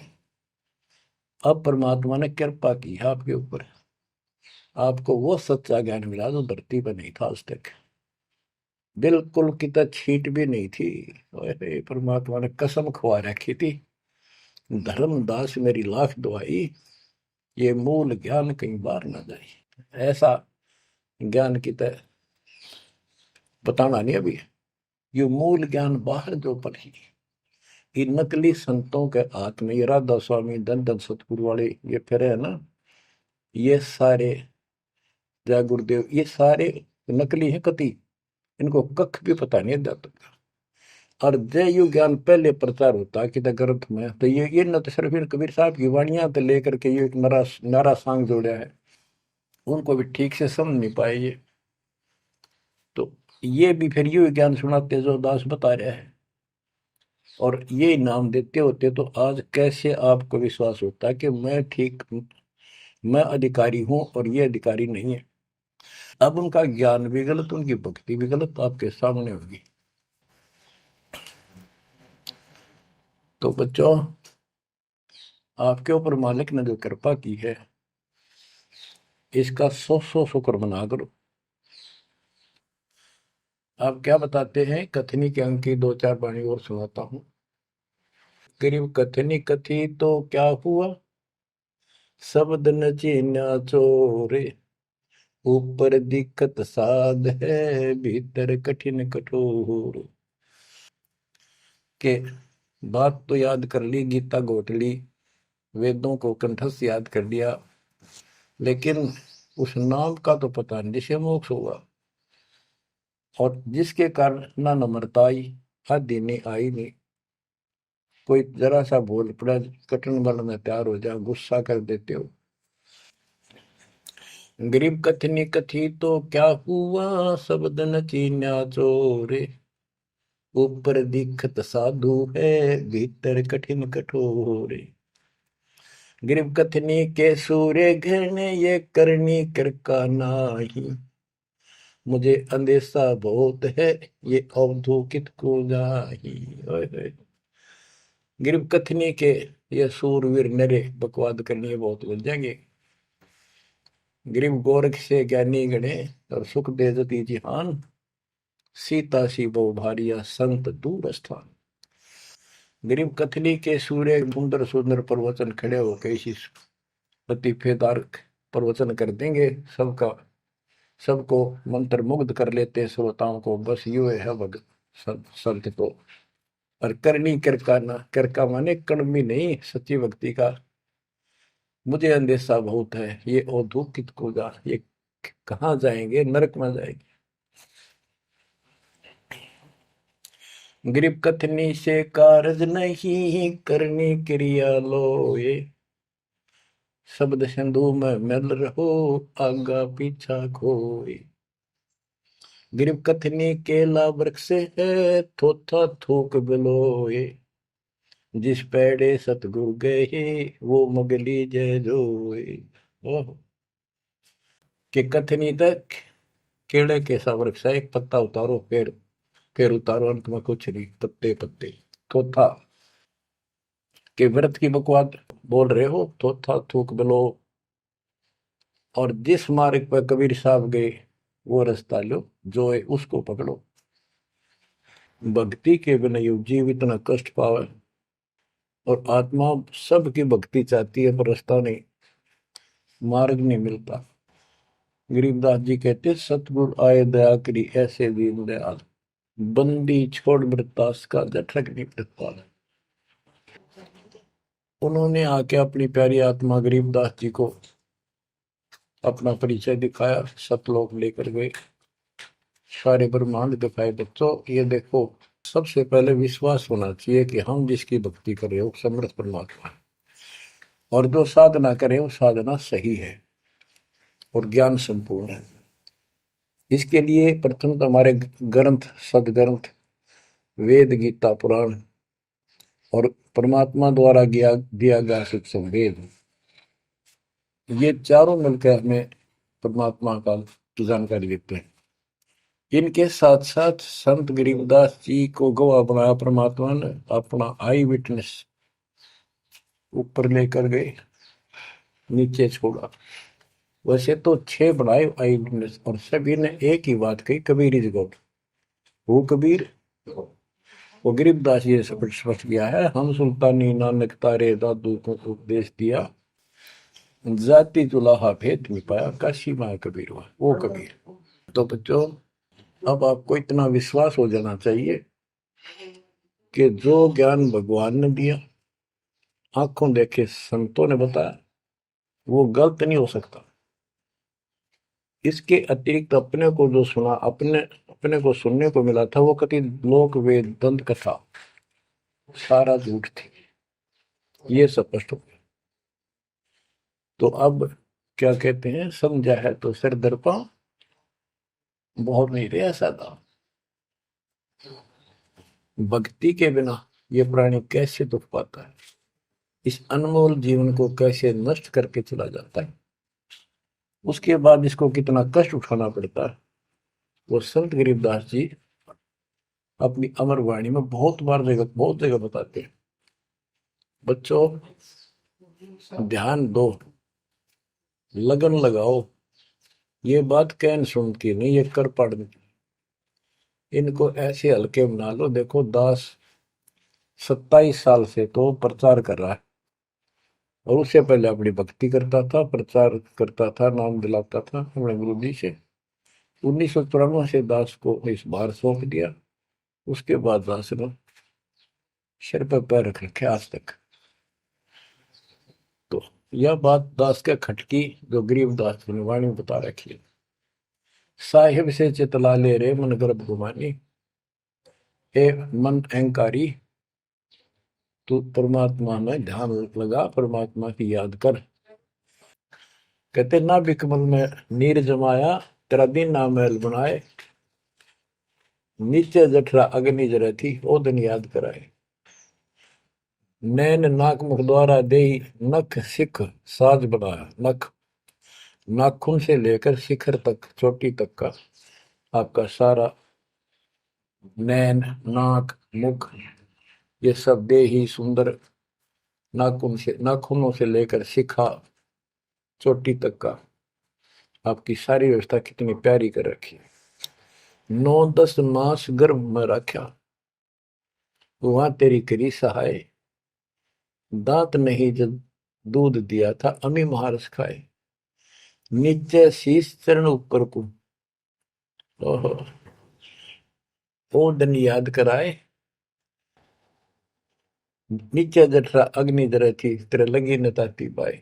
अब परमात्मा ने कृपा की है आपके ऊपर, आपको वो सच्चा ज्ञान मिला जो धरती पर नहीं था आज तक, बिल्कुल कितना छीट भी नहीं थी। ओए परमात्मा ने कसम खवा रखी थी, धर्मदास मेरी लाख दुआई, ये मूल ज्ञान कहीं बार ना जाए। ऐसा ज्ञान की तरह बताना नहीं अभी, ये मूल ज्ञान बाहर जो पढ़ी, ये नकली संतों के हाथ में, ये राधा स्वामी धन धन सतगुरु वाले ये फिर है ना, ये सारे जय गुरुदेव, ये सारे नकली है कति, इनको कख भी पता नहीं अध्यात्म का। और जय यु ज्ञान पहले प्रचार होता कि ग्रंथ में, तो ये न तो सिर्फ कबीर साहब की वाणियां तो लेकर के ये एक नारा सांग जोड़ा है, उनको भी ठीक से समझ नहीं पाए ये। तो ये भी फिर यू ज्ञान सुनाते जो दास बता रहे हैं, और ये नाम देते होते, तो आज कैसे आपको विश्वास होता कि मैं ठीक, मैं अधिकारी हूं और ये अधिकारी नहीं है। अब उनका ज्ञान भी गलत, उनकी भक्ति भी गलत आपके सामने होगी। तो बच्चों आपके ऊपर मालिक ने जो कृपा की है, इसका सौ सौ शुक्र मना करो। आप क्या बताते हैं, कथनी के अंक की दो चार वाणी और सुनाता हूं। करीब कथनी कथी तो क्या हुआ, शब्द न चीन्या चोरे, ऊपर दिक्कत साध है, भीतर कठिन कठोर। के बात तो याद कर ली, गीता घोट ली, वेदों को कंठस्थ याद कर लिया, लेकिन उस नाम का तो पता नहीं जिसे मोक्ष होगा, और जिसके कारण ना नम्रता आई, हद ही नहीं आई नहीं। कोई जरा सा बोल पड़ा, कटन बनने तैयार हो जा, गुस्सा कर देते हो। गरीब कथनी कथी तो क्या हुआ, शब्द न चीन्या चोरे। ऊपर दिखत साधु है, भीतर कठिन कठोरे। गरीब कथनी के सूर्य घने, ये करनी कर का नाही। मुझे अंदेशा बहुत है, ये अवधूकित को जाही। ओए होए। गरीब कथनी के ये सूरवीर नरे बकवाद करनी बहुत बन जाएंगे। गरीब गोरख से ज्ञानी गणे, और सुख दे जती जिहान। सीता सी बहु भारिया, संत दूर स्थान। गरीब कथनी के सूर्य सुंदर सुंदर प्रवचन खड़े हो कैसी लतीफेदार प्रवचन कर देंगे, सबका सबको मंत्र मुग्ध कर लेते हैं श्रोताओं को। बस यू है भगत संत तो। और करनी कर ना, कर का माने कड़मी नहीं, सच्ची भक्ति का। मुझे अंदेशा बहुत है, ये औद्योगिक होगा, ये कहाँ जाएंगे, नरक में जाएंगे। गरीब कथनी से कारज नहीं, करनी क्रिया लो ये। शब्द सिंधु में मिल रहो, आगा पीछा खोए। गरीब कथनी केला वृक्ष है, थोथा थूक बिलोए। जिस पेड़े सतगुरु गए, वो मगली जय जोए। ओह, कि कथनी तक केड़े के सा वृक्ष है, एक पत्ता उतारो, फिर उतारो, अंत में कुछ नहीं, पत्ते पत्ते। थोथा के व्रत की बकवाद बोल रहे हो, थोथा थूक बिलो। और जिस मार्ग पर कबीर साहब गए, वो रास्ता लो, जो है उसको पकड़ो। भक्ति के बिना यू जीव इतना कष्ट पावे, और आत्मा सबकी भक्ति चाहती है, पर रास्ता नहीं, मार्ग नहीं मिलता। गरीबदास जी कहते, सतगुरु आए दया करी, ऐसे दीन दयाल। बंदी छोड़ वृत्तास का, जठरक नहीं वृत्ताल। उन्होंने आके अपनी प्यारी आत्मा गरीबदास जी को अपना परिचय दिखाया, सतलोक लेकर गए, सारे ब्रह्मांड दिखाए। बच्चों ये देखो, सबसे पहले विश्वास होना चाहिए कि हम जिसकी भक्ति कर रहे हो समर्थ परमात्मा है, और जो साधना करे वो साधना सही है और ज्ञान संपूर्ण है। इसके लिए प्रथम तो हमारे ग्रंथ, सदग्रंथ, वेद, गीता, पुराण और परमात्मा द्वारा दिया गया शिक्षण वेद, ये चारों मिलकर हमें परमात्मा का जानकारी देते हैं। इनके साथ साथ संत गरीबदास जी को गवाह बनाया परमात्मा ने, अपना आई विटनेस ऊपर लेकर गए, नीचे छोड़ा। वैसे तो 6 बनाए आई विटनेस, और सभी ने एक ही बात कही, कबीर इज गॉड। वो कबीर, वो गरीबदास जी से स्पष्ट किया है, हम सुल्तानी नानक तारे दादू को उपदेश दिया। जाति जुलाहा भेद नहीं पाया, काशी माँ कबीर हुआ, वो कबीर। तो बच्चों, अब आपको इतना विश्वास हो जाना चाहिए कि जो ज्ञान भगवान ने दिया, आंखों देखे संतों ने बताया, वो गलत नहीं हो सकता। इसके अतिरिक्त अपने को जो सुना, अपने अपने को सुनने को मिला था, वो कति लोक वेद दंत कथा सारा झूठ थी, ये स्पष्ट हो गया। तो अब क्या कहते हैं, समझा है तो सिर दर्पा, बहुत नहीं रहा सादा। भक्ति के बिना ये प्राणी कैसे दुख पाता है, इस अनमोल जीवन को कैसे नष्ट करके चला जाता है, उसके बाद इसको कितना कष्ट उठाना पड़ता है, वो संत गरीबदास जी अपनी अमर वाणी में बहुत जगह बताते हैं। बच्चों ध्यान दो, लगन लगाओ, ये बात कहन सुन की नहीं, ये कर पढ़ने। इनको ऐसे हल्के बना लो। देखो दास 27 साल से तो प्रचार कर रहा है, और उससे पहले अपनी भक्ति करता था, प्रचार करता था, नाम दिलाता था अपने गुरु जी से। 1994 से दास को इस बार सौंप दिया। उसके बाद दास ने सिर पर पैर रख रखे आज तक। तो यह बात दास के खटकी जो गरीब दास की वाणी में बता रखी है। साहिब से चितला ले रे मन गर्भ गुमानी, ए मन अहंकारी, तू परमात्मा में ध्यान लगा, परमात्मा की याद कर। कहते ना बिकमल में नीर जमाया, तेरा दिन ना महल बनाए, नीचे जठरा अग्नि जरे थी, ओ दिन याद कराए। नैन नाक मुख द्वारा दे, नख सिख साज बनाया। नख नाखून से लेकर शिखर तक, चोटी तक का आपका सारा नैन, नाक, मुख, ये सब दे ही सुंदर। नाखून से, नाखूनों से लेकर शिखा चोटी तक का आपकी सारी व्यवस्था कितनी प्यारी कर रखी है। 9-10 मास गर्भ में रखा, वहां तेरी करी सहाय। दांत नहीं जब दूध दिया था, अमी महारस खाए। नीचे शीश चरण ऊपर को, ओहो, वो दिन याद कराए। नीचे जठरा अग्नि जरे थी, तेरे लगी न ताती बाई।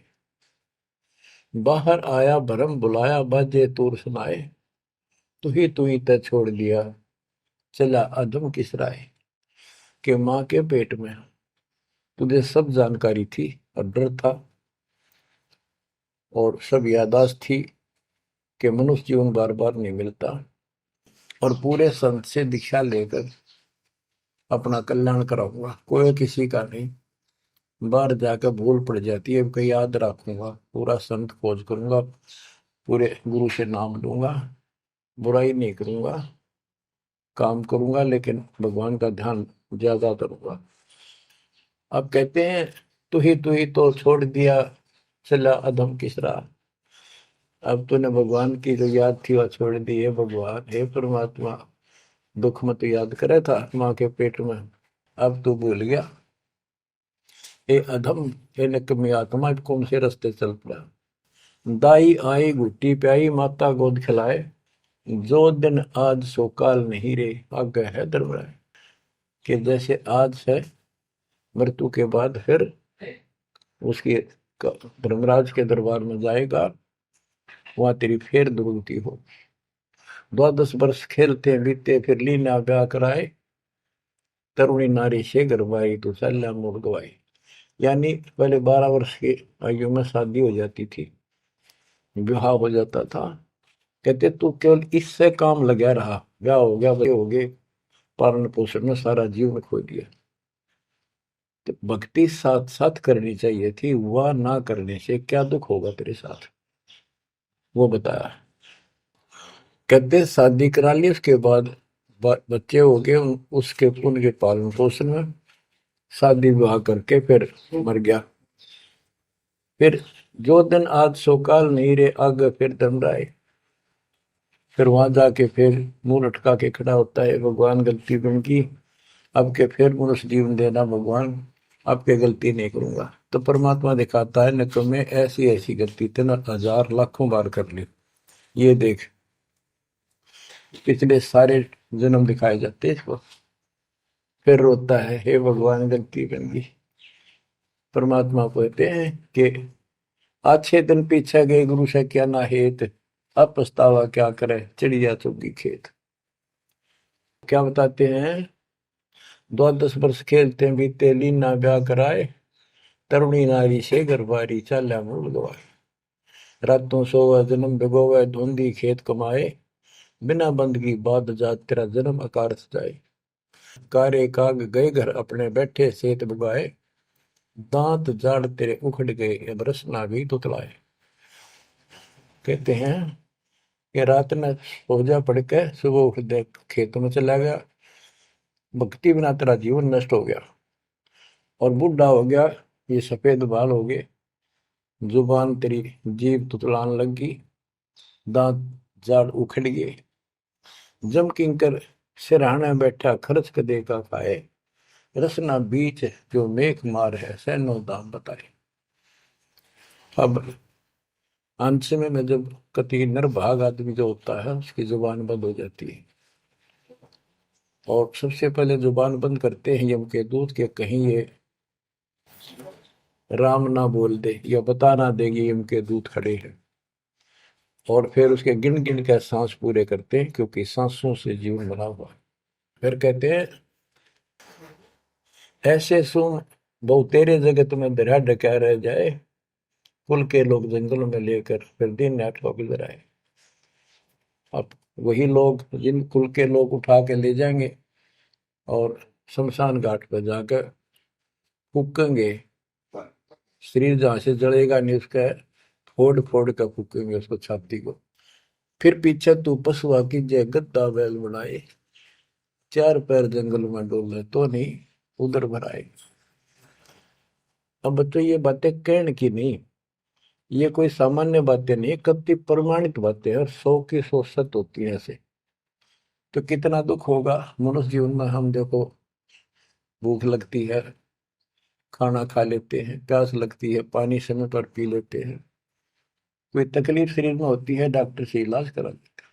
बाहर आया भरम बुलाया, बाजे तूर सुनाए। तू ही तय छोड़ दिया, चला अधम किस राय। के माँ के पेट में तुझे सब जानकारी थी और डर था और सब यादाश्त थी कि मनुष्य जीवन बार बार नहीं मिलता। और पूरे संत से दीक्षा लेकर अपना कल्याण कराऊंगा, कोई किसी का नहीं। बाहर जाकर भूल पड़ जाती है, कहीं याद रखूंगा, पूरा संत खोज करूंगा, पूरे गुरु से नाम लूंगा, बुराई नहीं करूंगा, काम करूंगा, लेकिन भगवान का ध्यान ज्यादा करूंगा। अब कहते हैं तू ही तो छोड़ दिया, चला अधम किस राह। अब तूने भगवान की जो याद थी वह छोड़ दी है। भगवान हे परमात्मा, दुख में तो याद करे था माँ के पेट में, अब तू भूल गया। ए अधम, हे निकम्मी आत्मा, कौन से रास्ते चल पड़ा। दाई आई घुट्टी प्याई, माता गोद खिलाए। जो दिन आज सो काल नहीं रे, आगे है दरबार। कि जैसे आज है, मृत्यु के बाद फिर उसकी धर्मराज के दरबार में जाएगा, वहां तेरी फिर दुर्गति हो। 12 वर्ष खेलते बीते, फिर लीना ब्याह कराए। तरुणी नारी से गरबाई, तो सल्ला मोड़ गवाई। यानी पहले 12 वर्ष की आयु में शादी हो जाती थी, विवाह हो जाता था। कहते तू केवल इससे काम लगा रहा, ब्याह हो गया, बच्चे हो गए, पालन पोषण में सारा जीवन खो दिया। तो भक्ति साथ साथ करनी चाहिए थी, वह ना करने से क्या दुख होगा तेरे साथ, वो बताया। कहते शादी करा ली, उसके बाद बच्चे हो गए, उसके उनके पालन पोषण में शादी विवाह करके फिर मर गया। फिर जो दिन आज सो काल नहीं रे, आगे फिर धर्मराय। फिर वहां जाके फिर मुंह लटका के खड़ा होता है, भगवान गलती उनकी, अब के फिर मनुष्य जीवन देना भगवान, आपके गलती नहीं करूंगा। तो परमात्मा दिखाता है, न तुम्हें ऐसी ऐसी गलती तेना 1000 लाखों बार कर ली, ये देख। पिछले सारे जन्म दिखाए जाते इसको। फिर रोता है, हे भगवान गलती बन गई। परमात्मा को कहते हैं कि अच्छे दिन पीछे गए गुरु से क्या ना हेत, अब पछतावा क्या करे, चिड़िया चुगी खेत। क्या बताते हैं, 12 वर्ष खेलते बीते, लीना ब्याह कराए। तरुणी नारी से गरबारी, चाल्या मूल गवाए। रातों सोवा जन्म भिगोवे, धुंधी खेत कमाए। बिना बंदगी बाद जात, तेरा जन्म अकारथ जाए। कारे काग गए घर अपने, बैठे सेत बुगाए। दांत जाड़ तेरे उखड़ गए, अब रस ना गई तुतलाए। कहते हैं कि रात में सो जा पड़ के, सुबह उठ दे खेतों में चला गया, भक्ति बिना तेरा जीवन नष्ट हो गया। और बूढ़ा हो गया, ये सफेद बाल हो गए, जुबान तेरी जीभ तुतलान लगी, दांत जाड़ उखड़ गए। जम किंकर सिरहाने बैठा, खर्च कदे का खाए। रसना बीच जो मेघ मार है, सैनो दाम बताए। अब अंत में जब कति निर्भाग आदमी जो होता है उसकी जुबान बंद हो जाती है, और सबसे पहले जुबान बंद करते हैं यम के दूत के कहीं ये राम ना बोल दे या बता ना देगी यम के दूत खड़े हैं। और फिर उसके गिन गिन के सांस पूरे करते हैं, क्योंकि सांसों से जीवन बना हुआ है। फिर कहते हैं ऐसे सुन बहु तेरे जगत में दरिया ढका रह जाए, कुल के लोग जंगलों में लेकर फिर दिन रात को गुजर आए। अब वही लोग जिन कुल के लोग उठा के ले जाएंगे और शमशान घाट पर जाकर फूकेंगे, शरीर जहां से जलेगा नहीं उसका फोड़ फोड़ कर फूकेंगे उसको, छाती को। फिर पीछे तू पशुआ की जय गद्दा बैल बनाए, चार पैर जंगल में डोले तो नहीं उधर भराए। अब बच्चों ये बातें कहने की नहीं, ये कोई सामान्य बातें नहीं, कति प्रमाणित बातें हैं और 100 की 100 सत्य होती है ऐसे। तो कितना दुख होगा मनुष्य जीवन में। हम देखो भूख लगती है खाना खा लेते हैं, प्यास लगती है पानी समय पर पी लेते हैं, कोई तकलीफ शरीर में होती है डॉक्टर से इलाज करा लेते हैं,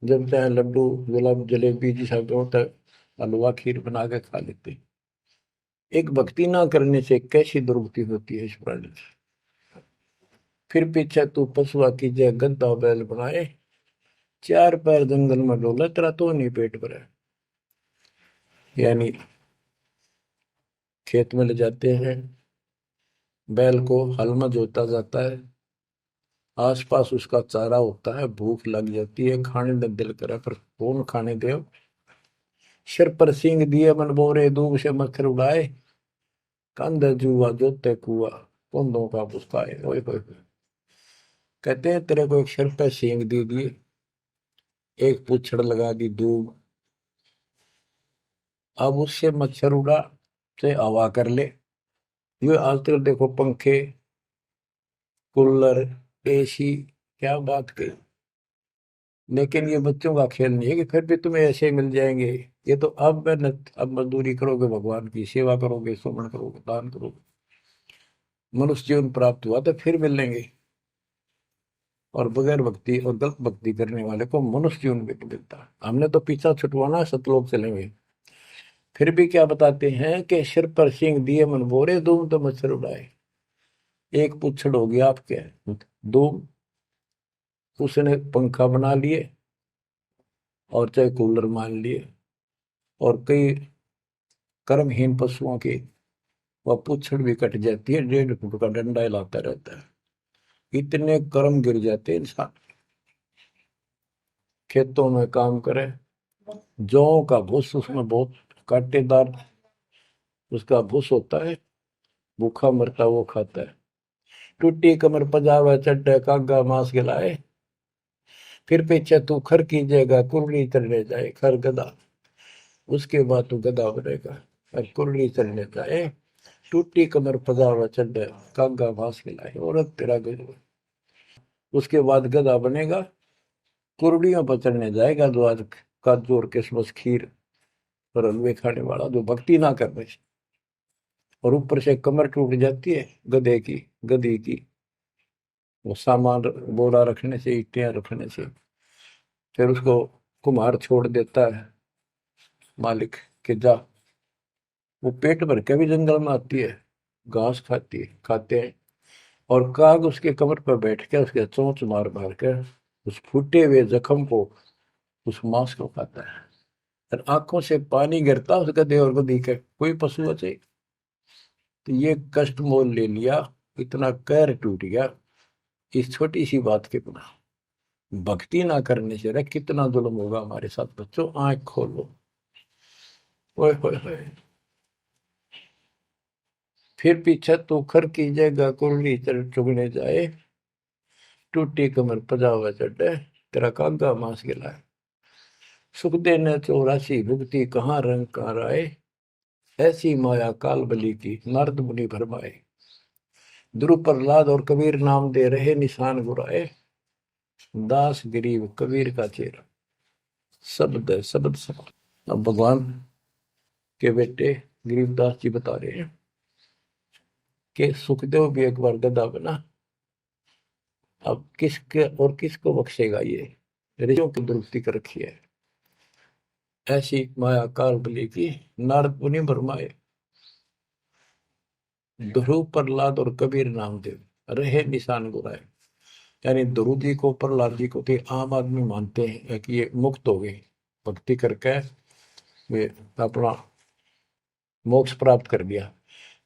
जब चाहे लड्डू गुलाब जलेबी जी सब होता है हलवा खीर बना के खा लेते हैं। एक भक्ति ना करने से कैसी दुर्गति होती है इस प्राणी से। फिर पीछे तू पशुआ की जय गद्दा बैल बनाए, चार पैर जंगल में डोला तेरा तो नहीं पेट भरा। यानी खेत में ले जाते हैं बैल को, हल में जोता जाता है, आसपास उसका चारा होता है, भूख लग जाती है, खाने में दिल करे पर कौन खाने दे। सिर पर सींग दिए मन बोरे दूब से मच्छर उड़ाए, कंध जुआ जोते कुआ कुंदों का पुस्ताए। ओए होए होए। कहते हैं तेरे को एक सिर पर सींग दे दिए, एक पूछड़ लगा दी दूब, अब उससे मच्छर उड़ा से हवा कर ले। ये आजकल देखो पंखे कूलर एसी, क्या बात कही। लेकिन ये बच्चों का खेल नहीं है कि फिर भी तुम्हें ऐसे मिल जाएंगे। ये तो अब मेहनत, अब मजदूरी करोगे, भगवान की सेवा करोगे, सुमन करोगे, दान करोगे, मनुष्य जीवन प्राप्त हुआ तो फिर मिलेंगे। और बगैर भक्ति और गलत भक्ति करने वाले को मनुष्य जीवन भी नहीं मिलता। हमने तो पीछा छुटवाना, सतलोक चलेंगे। फिर भी क्या बताते हैं कि सिर पर सींग दिए मन बोरे दूम तो मच्छर उड़ाए। एक पुच्छड़ हो गया आपके दूम, उसने पंखा बना लिए और चाहे कूलर मान लिए, और कई कर्महीन पशुओं की वह पुच्छड़ भी कट जाती है, 1.5 फुट का डंडा हिलाता रहता है। इतने कर्म गिर जाते हैं इंसान। खेतों में काम करे, जौ का भूस उसमें बहुत कांटेदार उसका भूस होता है, भूखा मरता वो खाता है। टूटी कमर पजावा चड्डे कागा मांस गिलाए, फिर पीछे तू खर कीजिएगा कुर्री चढ़ने जाए। खर गधा, उसके बाद तू गधा बनेगा और कुर्री चढ़ने जाए। टूटी कमर पजावा चड्डे कागा मांस खिलाए, औरत तेरा गजब। उसके बाद गधा बनेगा, कुर्डियों पर चढ़ने जाएगा, जो आज काजू और किशमिश खीर और हलवे खाने वाला जो भक्ति ना करने से। और ऊपर से कमर टूट जाती है गधे की, गधी की, वो सामान बोरा रखने से, ईटियां रखने से। फिर उसको कुम्हार छोड़ देता है मालिक के जा। वो पेट भर के भी जंगल में आती है, घास खाती है, खाते हैं। और काग उसके कमर पर बैठ के उसके चोंच मार मार कर उस फूटे हुए जख्म को, उस मांस को खाता है। और आंखों से पानी गिरता उस गधे और गधी के, कोई पशु बचे। तो ये कष्ट मोल ले लिया, इतना कहर टूट गया इस छोटी सी बात के बिना। भक्ति ना करने से रे कितना जुल्म होगा हमारे साथ। बच्चों आंख खोलो। ओए होए होए। फिर पीछे तो खर की जगह कुर्ली चुगने जाए, टूटी कमर पजावा चढ़े तेरा कागा मांस गिलाए। सुख देने 84 भुगती कहाँ रंग कहाँ राय, ऐसी माया काल बली की नारद मुनि भरमाए। ध्रुव प्रहलाद और कबीर नाम दे रहे निशान गुराए, दास गरीब कबीर का चेहरा। शब्द है, शब्द शब्द। अब भगवान के बेटे गरीबदास जी बता रहे हैं कि सुखदेव भी एक बार गधा बना। अब किसके और किसको बख्शेगा? ये ऋषियों की दुरुक्ति कर रखी है। ऐसी माया काल बली की नारद मुनि भरमाए। ध्रुव, प्रहलाद और कबीर नामदेव रहे निशान गुराए। यानी ध्रुव जी को, प्रहलाद जी को थे आम आदमी मानते हैं कि ये मुक्त हो गए, भक्ति करके वे अपना मोक्ष प्राप्त कर लिया।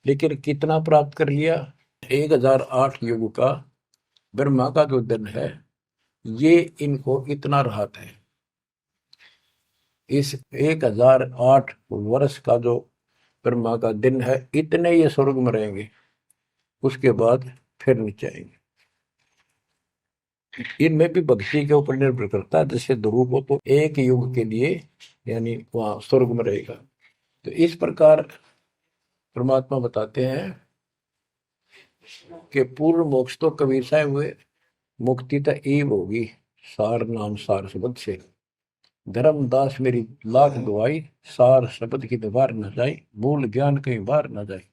लेकिन कितना प्राप्त कर लिया? 1008 युग का ब्रह्मा का जो दिन है, ये इनको इतना राहत है। इस 1008 वर्ष का जो ब्रह्मा का दिन है, इतने ये स्वर्ग में रहेंगे, उसके बाद फिर नीचे आएंगे। इनमें भी भक्ति के ऊपर निर्भर करता है। जैसे ध्रुव को तो एक युग के लिए यानी वहां स्वर्ग में रहेगा। तो इस प्रकार परमात्मा बताते हैं कि पूर्ण मोक्ष तो कबीर साहब हुए, मुक्ति तो ईब होगी सार नाम सार शब्द से। धर्मदास मेरी लाख दुआई, सार शब्द की दीवार न जाए, मूल ज्ञान कहीं बाहर न जाए।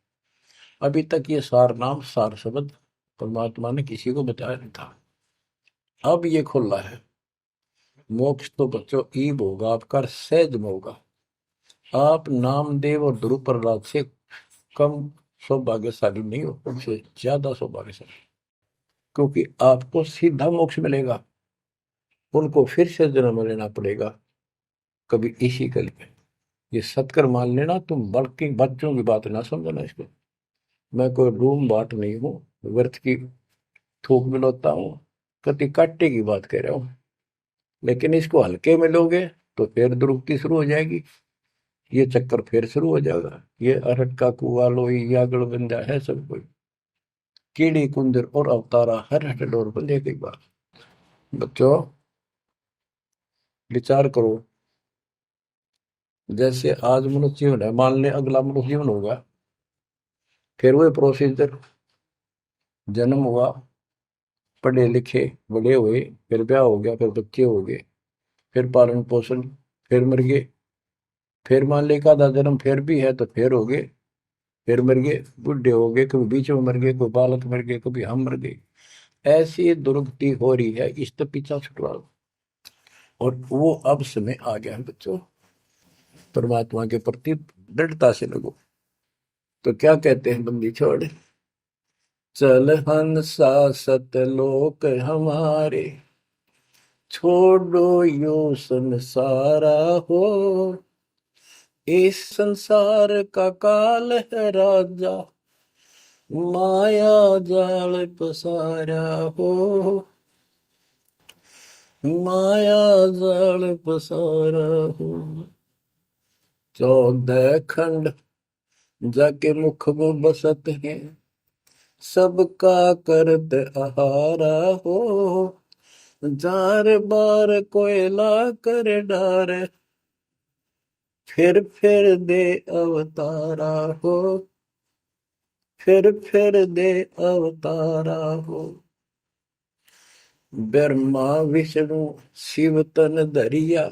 अभी तक ये सार नाम सार शब्द परमात्मा ने किसी को बताया नहीं था, अब ये खुला है। मोक्ष तो बच्चों ईब होगा आपका, सहज में होगा। आप नामदेव और ध्रुव प्रहलाद से कम सौभाग्यशाली नहीं हो, उनसे ज्यादा सौभाग्यशाली, क्योंकि आपको सीधा मोक्ष मिलेगा। उनको फिर से जन्म लेना पड़ेगा कभी इसी कल में। ये सत्कर मान लेना तुम, बल्कि बच्चों की बात ना समझना इसको। मैं कोई रूम बाट नहीं हूँ, व्यर्थ की थूक मिलोता हूँ, कति काटे की बात कह रहा हूँ। लेकिन इसको हल्के में लोगे तो फिर दुरुक्ति शुरू हो जाएगी, ये चक्कर फिर शुरू हो जाएगा। ये अरहट का कुआ लोई यागड़ बंदा है सब कोई, कीड़ी कुंदर और अवतारा हर हट डोर बंदे की बात। बच्चों विचार करो, जैसे आज मनुष्य जीवन है, मान ले अगला मनुष्य जीवन होगा, फिर वही प्रोसीजर, जन्म हुआ, पढ़े लिखे बड़े हुए, फिर ब्याह हो गया, फिर बच्चे हो गए, फिर पालन पोषण, फिर मर गए, फिर मान ले का जन्म फिर भी है तो फिर हो गए, फिर मर गए, बूढ़े हो गए, कभी बीच में मर गए, कोई बालक मर गए, कभी हम मर गए। ऐसी दुर्गति हो रही है, इस तो पीछा छुटवा। और वो अब समय आ गया है बच्चों, परमात्मा के प्रति दृढ़ता से लगो। तो क्या कहते हैं बंदी छोड़, चल हंसा सतलोक हमारे, छोड़ो यो संसारा हो। इस संसार का काल है राजा, माया जाल पसारा हो। माया जाल पसारा हो। 14 खंड जाके मुख में बसत है, सबका करत आहारा हो। जार बार कोयला कर डार, फिर दे अवतारा हो। फिर दे अवतारा हो। ब्रह्मा विष्णु शिव तन धरिया,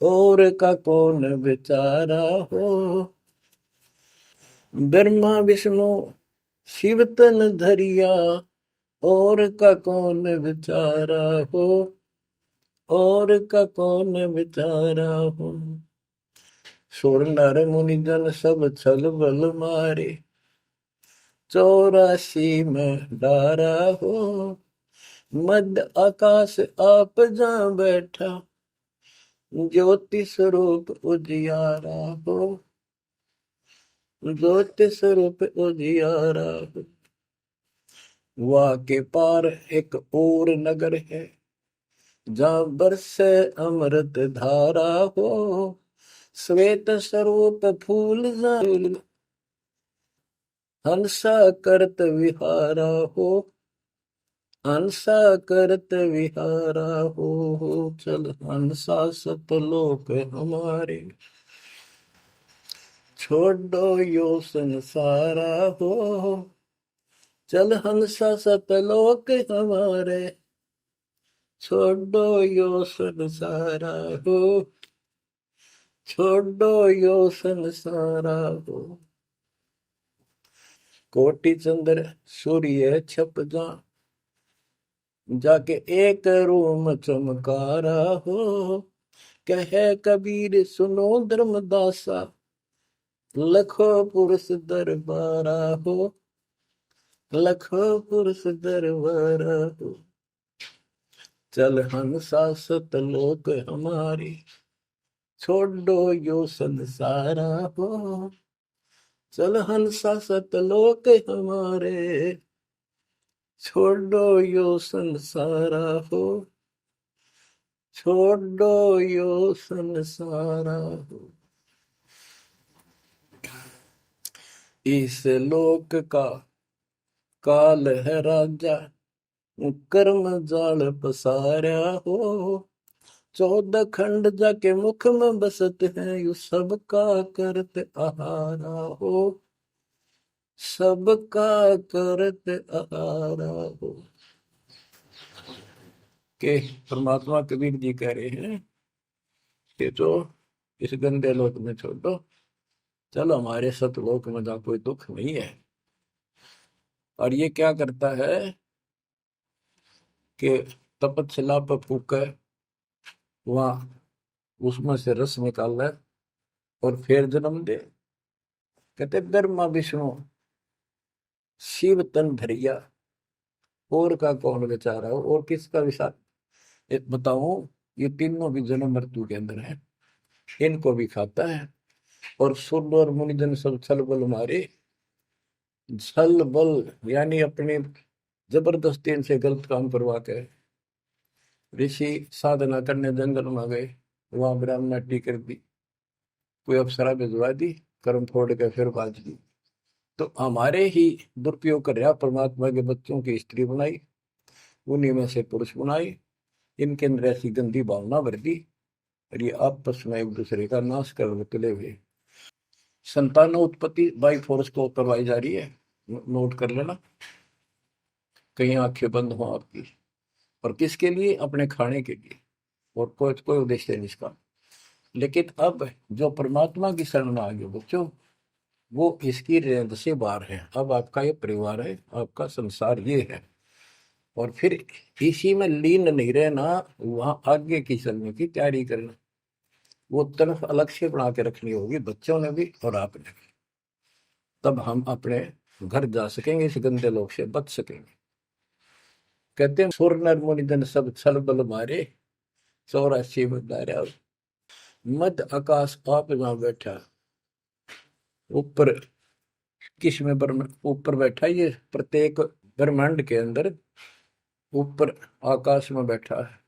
और का कौन बेचारा हो। ब्रह्मा विष्णु शिव तन धरिया, और का कौन बेचारा हो। और का कौन बेचारा हो। सुर नर मुनि जन सब छल बल मारे, 84 में डारा हो। मध्य आकाश आप जा बैठा, ज्योति स्वरूप उजियारा हो। ज्योति स्वरूप उजियारा हो। वहाँ के पार एक और नगर है, जहाँ बरसे अमृत धारा हो। श्वेत स्वरूप फूल हंसा करत विहारा हो। हंसा करत विहारा हो। चल हंसा सतलोक हमारे, छोड़ो यो संसारा हो। चल हंसा सतलोक हमारे, छोड़ो यो संसारा हो। छोड़ो यो संसारा हो। कोटि चंद्र सूर्य छप जा, जाके एक रूम चमकारा हो। कहे कबीर सुनो धर्मदासा, लखो पुरुष दरबारा हो, लखो पुरुष दरबारा हो। चल हंसा सतलोक हमारी, छोड़ो यो संसारा हो। चल हंसा सतलोक हमारे, छोड़ो यो संसारा हो, छोड़ो यो संसारा हो। इस लोक का काल है राजा, कर्म जाल पसारा हो। 14 खंड जाके मुख में बसत है, यू सबका करत आहारा हो, सबका करत आहारा हो। के परमात्मा कबीर जी कह रहे हैं कि जो इस गंदे लोक में छोड़ो, चलो हमारे सतलोक में जहाँ कोई दुख नहीं है। और ये क्या करता है कि तपतशिला पर फूके, वहां उसमें से रस निकाल है और फिर जन्म दे। कहते ब्रह्मा विष्णु शिव तन धरिया, और का कौन बेचारा हो, और किसका विचार बताऊं। ये तीनों भी जन्म मृत्यु के अंदर है, इनको भी खाता है। और सुर और मुनिजन सब छल बल मारे, छल बल यानी अपने जबरदस्ती इनसे गलत काम करवा के ऋषि साधना करने जंगल में गए, वहां ब्राह्मणाटी कर दी, कोई अप्सरा भिजवा दी, कर्म फोड़ के फिर बाज दी। तो हमारे ही दुरुपयोग कर रहा, परमात्मा के बच्चों की स्त्री बनाई, उन्हीं में से पुरुष बनाई, इनके अंदर ऐसी गंदी भावना भर दी, और ये आपस में एक दूसरे का नाश कर तुले हुए। संतान उत्पत्ति बाई फोर्स को करवाई जा रही है, नोट कर लेना, कहीं आंखें बंद हो आपकी। और किसके लिए? अपने खाने के लिए, और कोई उद्देश्य नहीं इसका। लेकिन अब जो परमात्मा की शरण में आ गए बच्चों, वो इसकी रेंज से बाहर है। अब आपका ये परिवार है, आपका संसार ये है, और फिर इसी में लीन नहीं रहना, वहां आगे की चलने की तैयारी करना। वो तरफ अलग से बना के रखनी होगी बच्चों ने भी और आपने भी, तब हम अपने घर जा सकेंगे, इस गंदे लोग से बच सकेंगे। कहते हैं सुर नर मुनिजन सब छल बल मारे, 84 बदारा। मध्य आकाश आप जहां बैठा, ऊपर किस में ऊपर बैठा, ये प्रत्येक ब्रह्मांड के अंदर ऊपर आकाश में बैठा है।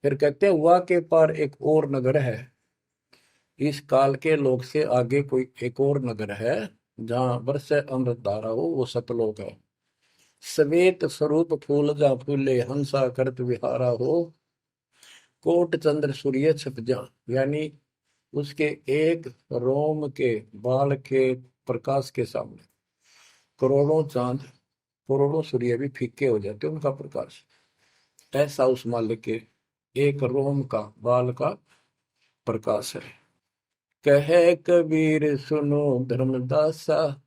फिर कहते हैं वाह के पार एक और नगर है, इस काल के लोक से आगे कोई एक और नगर है, जहां बरसे अमृत धारा हो, वो सतलोक है। श्वेत स्वरूप फूल जा फूले, हंसा करत विहारा हो। कोट चंद्र सूर्य छप जा, यानी उसके एक रोम के बाल के प्रकाश के सामने करोड़ों चांद, करोड़ों सूर्य भी फीके हो जाते, उनका प्रकाश। ऐसा उस मालिक के एक रोम का बाल का प्रकाश है। कहे कबीर सुनो धर्मदासा,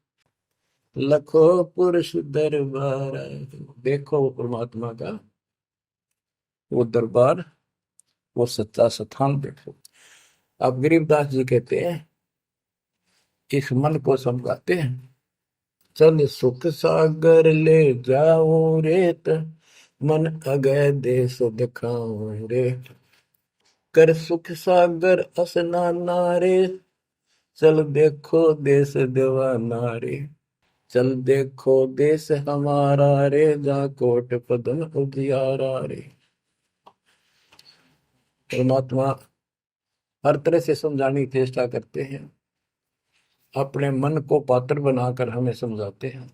लखो पुरुष दरबार। देखो वो परमात्मा का वो दरबार, वो सच्चा स्थान देखो। अब गरीबदास जी कहते हैं, इस मन को समझाते हैं, चल सुख सागर ले जाऊं रेत, मन अगय देश दिखाऊं रे। कर सुख सागर असनाना रे, चल देखो देश दीवाना रे। चल देखो देश हमारा रे, जा कोट पदम उजियारा रे। परमात्मा हर तरह से समझाने की चेष्टा करते हैं, अपने मन को पात्र बनाकर हमें समझाते हैं।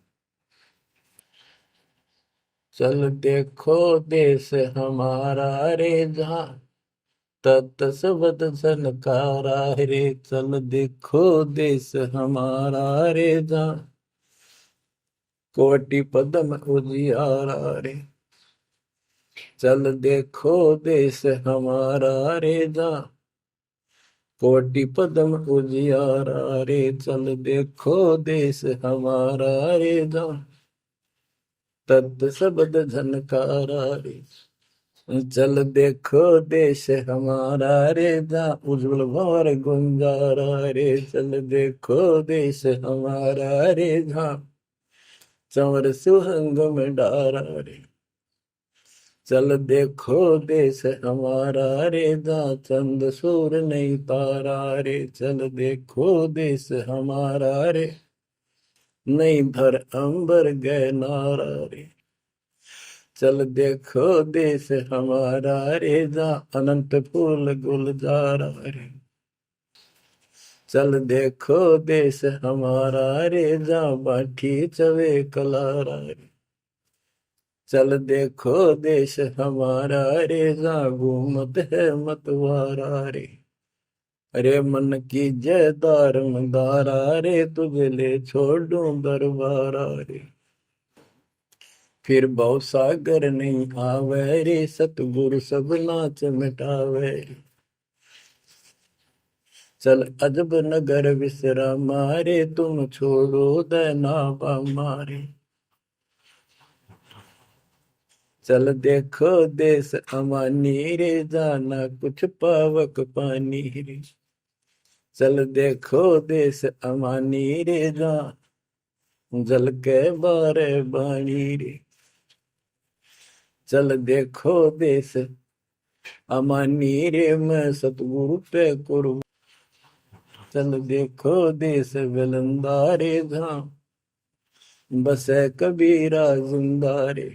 चल देखो देश हमारा रे, जहाँ तत सबद सनकारा रे। चल देखो देश हमारा रे, जहाँ कोटि पदम उजियारा रे। चल देखो देश हमारा रे, जहाँ कोटि पदम उजियारा रे, चल देखो देश हमारा रे, जहाँ तत् शब्द झनकारा रे। चल देखो देश हमारा रे, जहाँ उज्जवल भंवर गुंजारा रे। चल देखो देश हमारा रे, जहाँ चंवर सुहंग में डारा रे। चल देखो देश हमारा रे, जहाँ चंद सूर नहीं तारा रे। चल देखो देश हमारा रे, नहीं धर अंबर गए नारा रे। चल देखो देश हमारा रे, जहाँ अनंत फूल गुलजारा रे। चल देखो देश हमारा रे, जहाँ बाठी चवे कलारा रे। चल देखो देश हमारा रे, जहाँ घूमत है मतवारा रे। अरे मन की जय दार मंदारा रे, तुझे ले छोड़ूं दरबारा रे। फिर भव सागर नहीं आवे रे, सतगुरु सब नाच मिटावे रे। चल अजब नगर विश्रामा रे, तुम छोड़ो देना मारे। चल देखो देश अमानी रे, जाना कुछ पावक पानी रे। चल देखो देश अमानी रे, जा जल के बारे बाणी रे। चल देखो देश अमानी रे, मैं सतगुरु पे कुर्बान। चल देखो देश विलंदा रे, जहाँ बसे कबीरा जिंदा रे।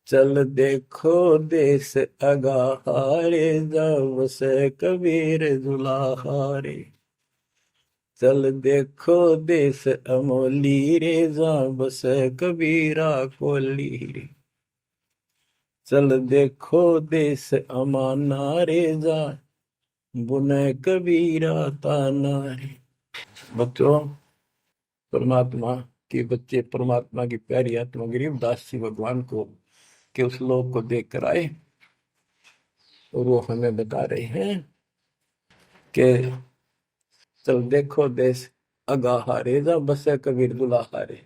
चल देखो देश अगाहारे, जहाँ बसे कबीर जुलाहारे। चल देखो देश अमोली रे, जहाँ बसे कबीरा कोली रे। चल देखो देश अमाना रे, जहाँ बुने कबीरा ताना रे। बच्चों, परमात्मा के बच्चे परमात्मा की प्यारी आत्मा गरीबदास जी भगवान को के उस लोक को देख कर आए, और वो हमें बता रहे हैं कि चल देखो देश अगाहारे, जहाँ बसे कबीर दुलाहारे।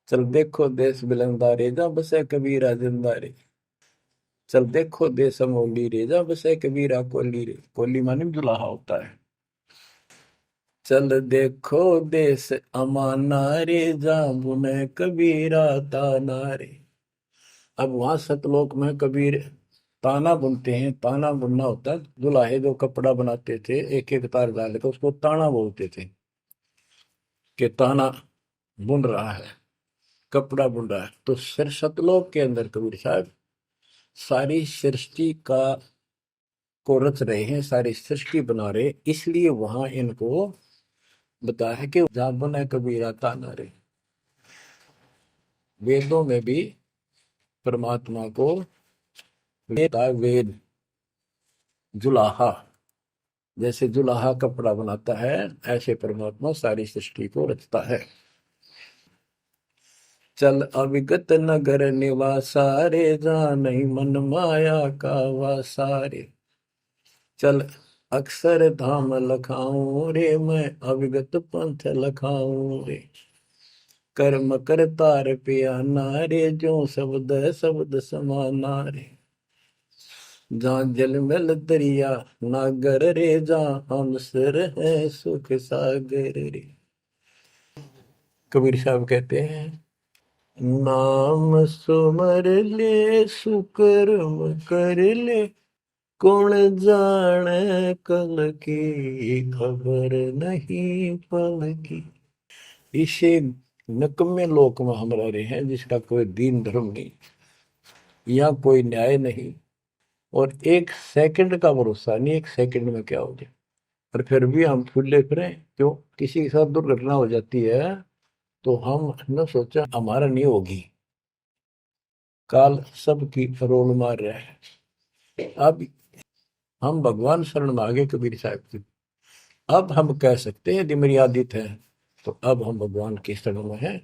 चल देखो देश बिलंदारे, जहाँ बसे कबीरा जिंदारे। चल देखो देश अमोली रे, जहाँ बसे कबीरा कोली रे। कोली माने दुलाहा होता है। चल देखो देश अमाना रे, जहाँ बुने कबीरा ताना रे। अब वहां सतलोक में कबीर ताना बुनते हैं। ताना बुनना होता है, दुल्हे जो कपड़ा बनाते थे एक एक तार डाल के, उसको ताना बोलते थे कि ताना बुन रहा है, कपड़ा बुन रहा है। तो सिर सतलोक के अंदर कबीर साहब सारी सृष्टि का को रच रहे हैं, सारी सृष्टि बना रहे, इसलिए वहां इनको बताया है कि जहां बुने कबीरा ताना रे। वेदों में भी परमात्मा को वेद जुलाहा, जैसे जुलाहा कपड़ा बनाता है, ऐसे परमात्मा सारी सृष्टि को रचता है। चल अविगत नगर निवासा रे, जहाँ नहीं मन माया का वासा रे। चल अक्षर धाम लखाऊं रे, मैं अविगत पंथ लखाऊं रे। कर्म करतार पियाना रे, जो शब्द शब्द समाना रे। जहाँ जलमल दरिया नागर रे, जहाँ हम सिर है सुख सागर रे। कबीर साहब कहते हैं, नाम सुमर ले सुकर्म कर ले, कौन जाने कल की खबर नहीं पल की। इसे नकम्मे लोक में हम रह रहे हैं, जिसका कोई दीन धर्म नहीं, यहाँ कोई न्याय नहीं, और एक सेकंड का भरोसा नहीं, एक सेकंड में क्या हो जाए। और फिर भी हम फूले फिरें, क्यों? किसी के साथ दुर्घटना हो जाती है तो हम न सोचा हमारा नहीं होगी, काल सबकी रोल मार रहा है। अब हम भगवान शरण मांगे कबीर साहब की, अब हम कह सकते हैं यदि मेरी आदित है, तो अब हम भगवान की शरण में हैं,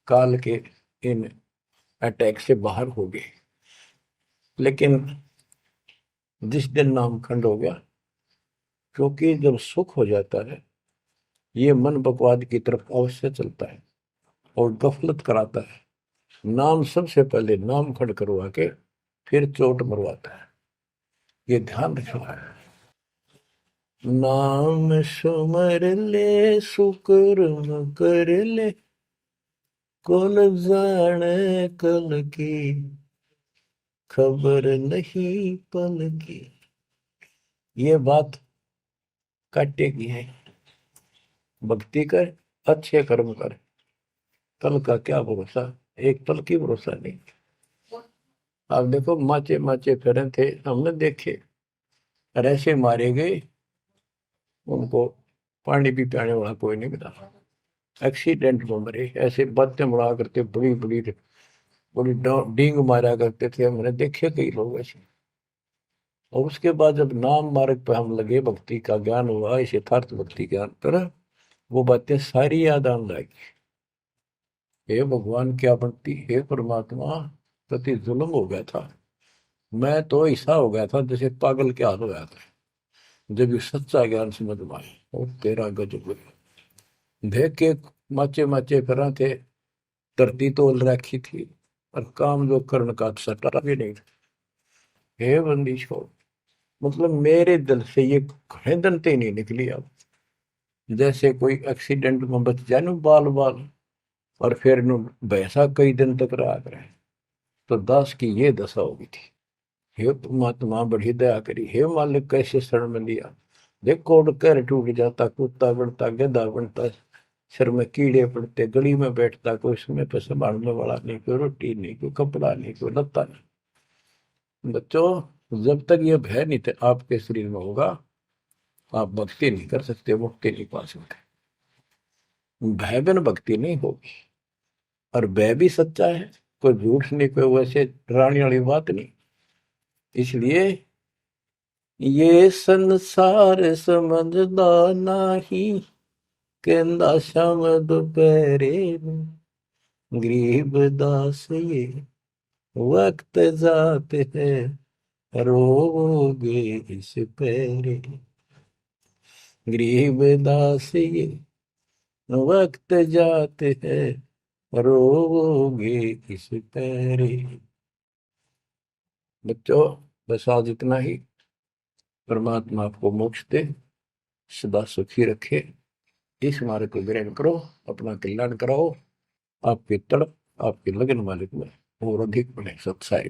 काल के इन अटैक से बाहर हो गए। लेकिन जिस दिन नामखंड हो गया, क्योंकि जब सुख हो जाता है ये मन बकवाद की तरफ अवश्य चलता है और गफलत कराता है। नाम सबसे पहले नाम खड़ करवा के फिर चोट मरवाता है, ये ध्यान रखना है। नाम सुमर ले सुकर्म कर ले, कौन जाने कल की, खबर नहीं पल की। ये बात काटेगी है। भक्ति कर, अच्छे कर्म कर, कल का क्या भरोसा, एक पल की भरोसा नहीं। आप देखो माचे माचे फिरे थे, हमने देखे ऐसे मारे गए, उनको पानी भी पियाने वाला कोई नहीं मिला, एक्सीडेंट में मरे। ऐसे बातें बड़ा करते, बड़ी बड़ी बड़ी डींग मारा करते थे, हमने देखे कई लोग ऐसे। और उसके बाद जब नाम मार्ग पे हम लगे, भक्ति का ज्ञान हुआ, इस यथार्थ भक्ति ज्ञान पर, वो बातें सारी याद आने लगी। हे भगवान क्या बनती, हे परमात्मा, प्रति जुल्म हो गया था। मैं तो ऐसा हो गया था जैसे पागल के हाल हो गया था, जब ये सच्चा ज्ञान समझ में आया। और तेरा गजब देख के माचे माचे फिरा थे, धरती तोल रखी थी, और काम जो कर्ण का सटा भी नहीं था। हे बंदी छोड़, मतलब मेरे दिल से ये खड़े नहीं निकली। अब जैसे कोई एक्सीडेंट में बच जाए ना बाल बाल, और फिर नु भैंसा कई दिन तक रहा करे, तो दास की ये दशा होगी थी। हे परमात्मा बड़ी दया करी, हे मालिक कैसे शरण में लिया। देखो कर टूट जाता, कुत्ता बनता, गधा बनता, सिर में कीड़े पड़ते, गली में बैठता, कोई समय पे संभालने वाला नहीं, कोई रोटी नहीं, कोई कपड़ा नहीं, कोई लत्ता नहीं। बच्चों, जब तक ये भय नहीं थे आपके शरीर में होगा, आप भक्ति नहीं कर सकते, मुक्ति नहीं पा सकते। भय बिन भक्ति नहीं होगी। और भय भी सच्चा है, कोई झूठ नहीं, कोई वैसे डराने वाली बात नहीं। इसलिए ये संसार समझदा नाही, कहंदा शाम दोपहरे में, गरीब दास ये वक्त जाते हैं, रोगे इस पैरे। गरीब दास ये वक्त जाते हैं, रोगे इस पैरे। बच्चों, बस आज इतना ही। परमात्मा आपको मोक्ष दे, सदा सुखी रखे। इस मार्ग को ग्रहण करो, अपना कल्याण कराओ, आपकी तड़प, आपकी लगन मालिक में और अधिक बने सत्साई।